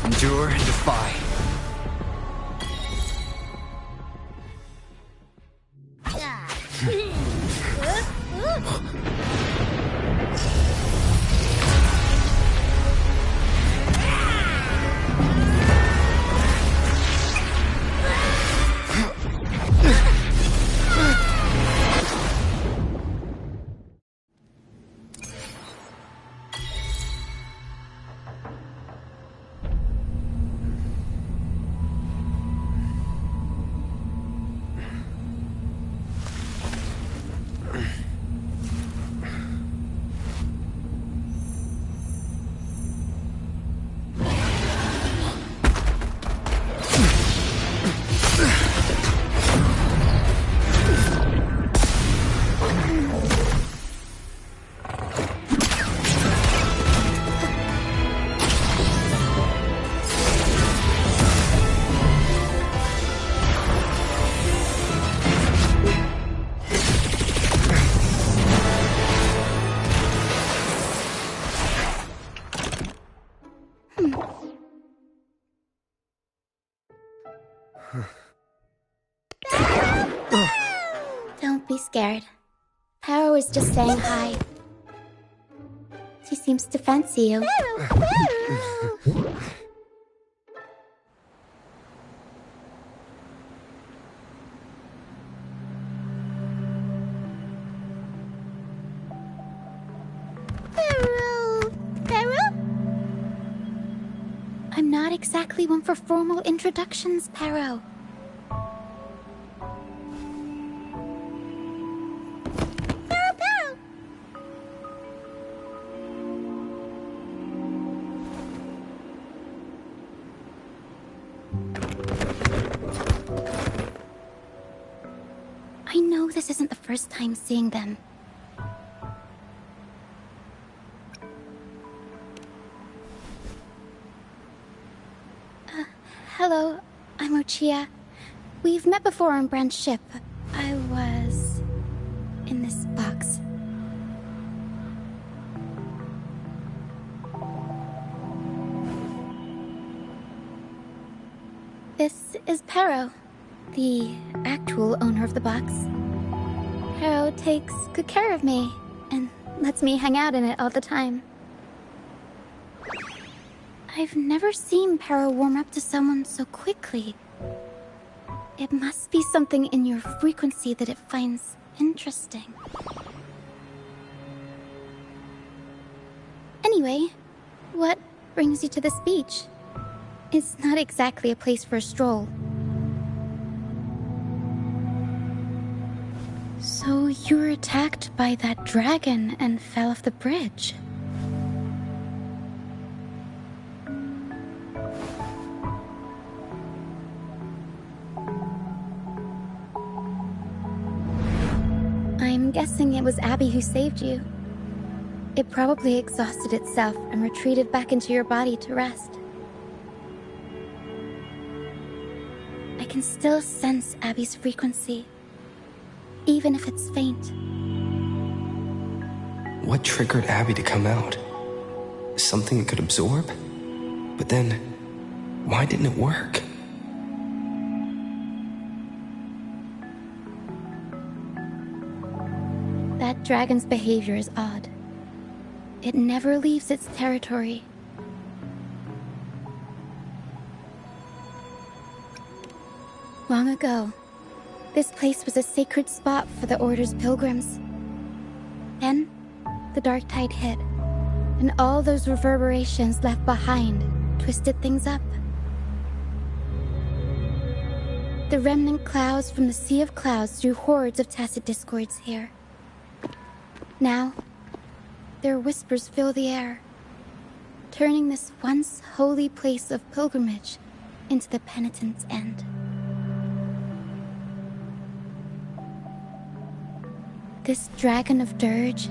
Endure and defy. Don't be scared. Paro was just saying hi. She seems to fancy you. I'm not exactly one for formal introductions, Paro. I know this isn't the first time seeing them. Hello, I'm Ochia. We've met before on Brand's ship. I was... in this box? This is Pero, the actual owner of the box. Pero takes good care of me and lets me hang out in it all the time. I've never seen Pero warm up to someone so quickly. It must be something in your frequency that it finds interesting. Anyway, what brings you to this beach? It's not exactly a place for a stroll. So you were attacked by that dragon and fell off the bridge. I'm guessing it was Abby who saved you. It probably exhausted itself and retreated back into your body to rest. I can still sense Abby's frequency, even if it's faint. What triggered Abby to come out? Something it could absorb? But then, why didn't it work? That dragon's behavior is odd. It never leaves its territory. Long ago, this place was a sacred spot for the Order's pilgrims. Then, the dark tide hit, and all those reverberations left behind twisted things up. The remnant clouds from the Sea of Clouds drew hordes of tacit discords here. Now, their whispers fill the air, turning this once holy place of pilgrimage into the penitent's end. This Dragon of Dirge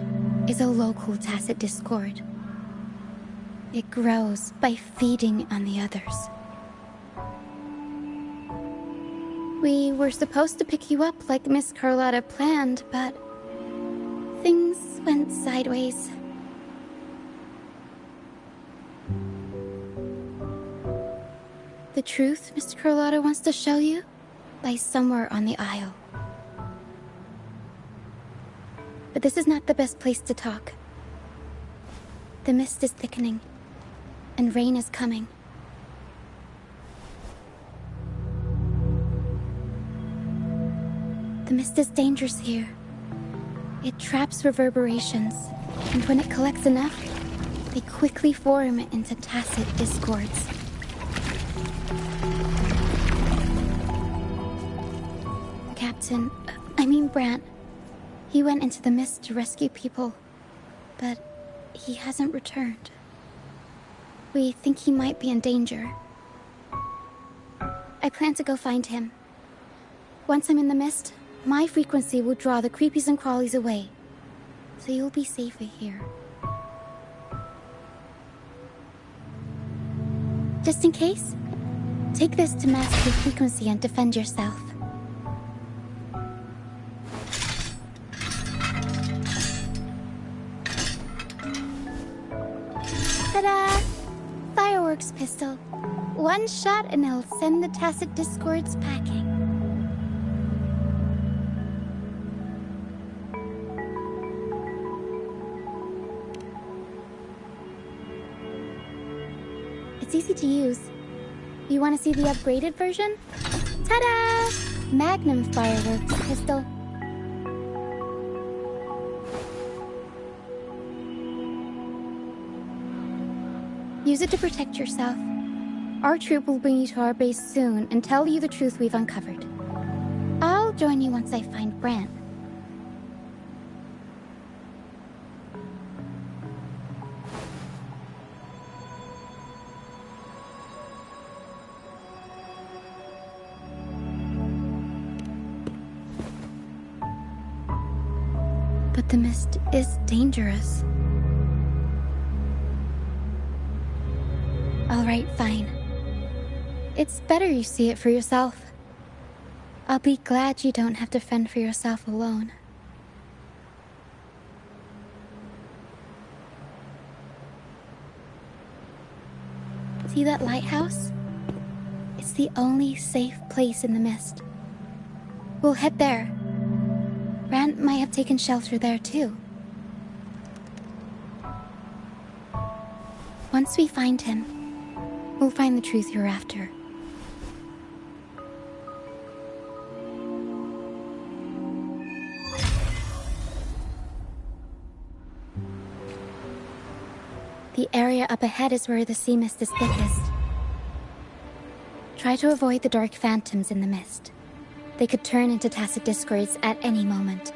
is a local tacit discord. It grows by feeding on the others. We were supposed to pick you up like Miss Carlotta planned, but things went sideways. The truth Mr. Carlotta wants to show you lies somewhere on the aisle. But this is not the best place to talk. The mist is thickening, and rain is coming. The mist is dangerous here. It traps reverberations, and when it collects enough, they quickly form into tacit discords. Brant. He went into the mist to rescue people, but he hasn't returned. We think he might be in danger. I plan to go find him. Once I'm in the mist, my frequency will draw the creepies and crawlies away, so you'll be safer here. Just in case, take this to mask your frequency and defend yourself. Ta-da! Fireworks pistol. One shot and it'll send the tacit discords packing. It's easy to use. You want to see the upgraded version? Ta-da! Magnum fireworks pistol. Use it to protect yourself. Our troop will bring you to our base soon and tell you the truth we've uncovered. I'll join you once I find Brant. But the mist is dangerous. Alright, fine. It's better you see it for yourself. I'll be glad you don't have to fend for yourself alone. See that lighthouse? It's the only safe place in the mist. We'll head there. Rand might have taken shelter there too. Once we find him, we'll find the truth you're after. The area up ahead is where the sea mist is thickest. Try to avoid the dark phantoms in the mist. They could turn into tacit discords at any moment.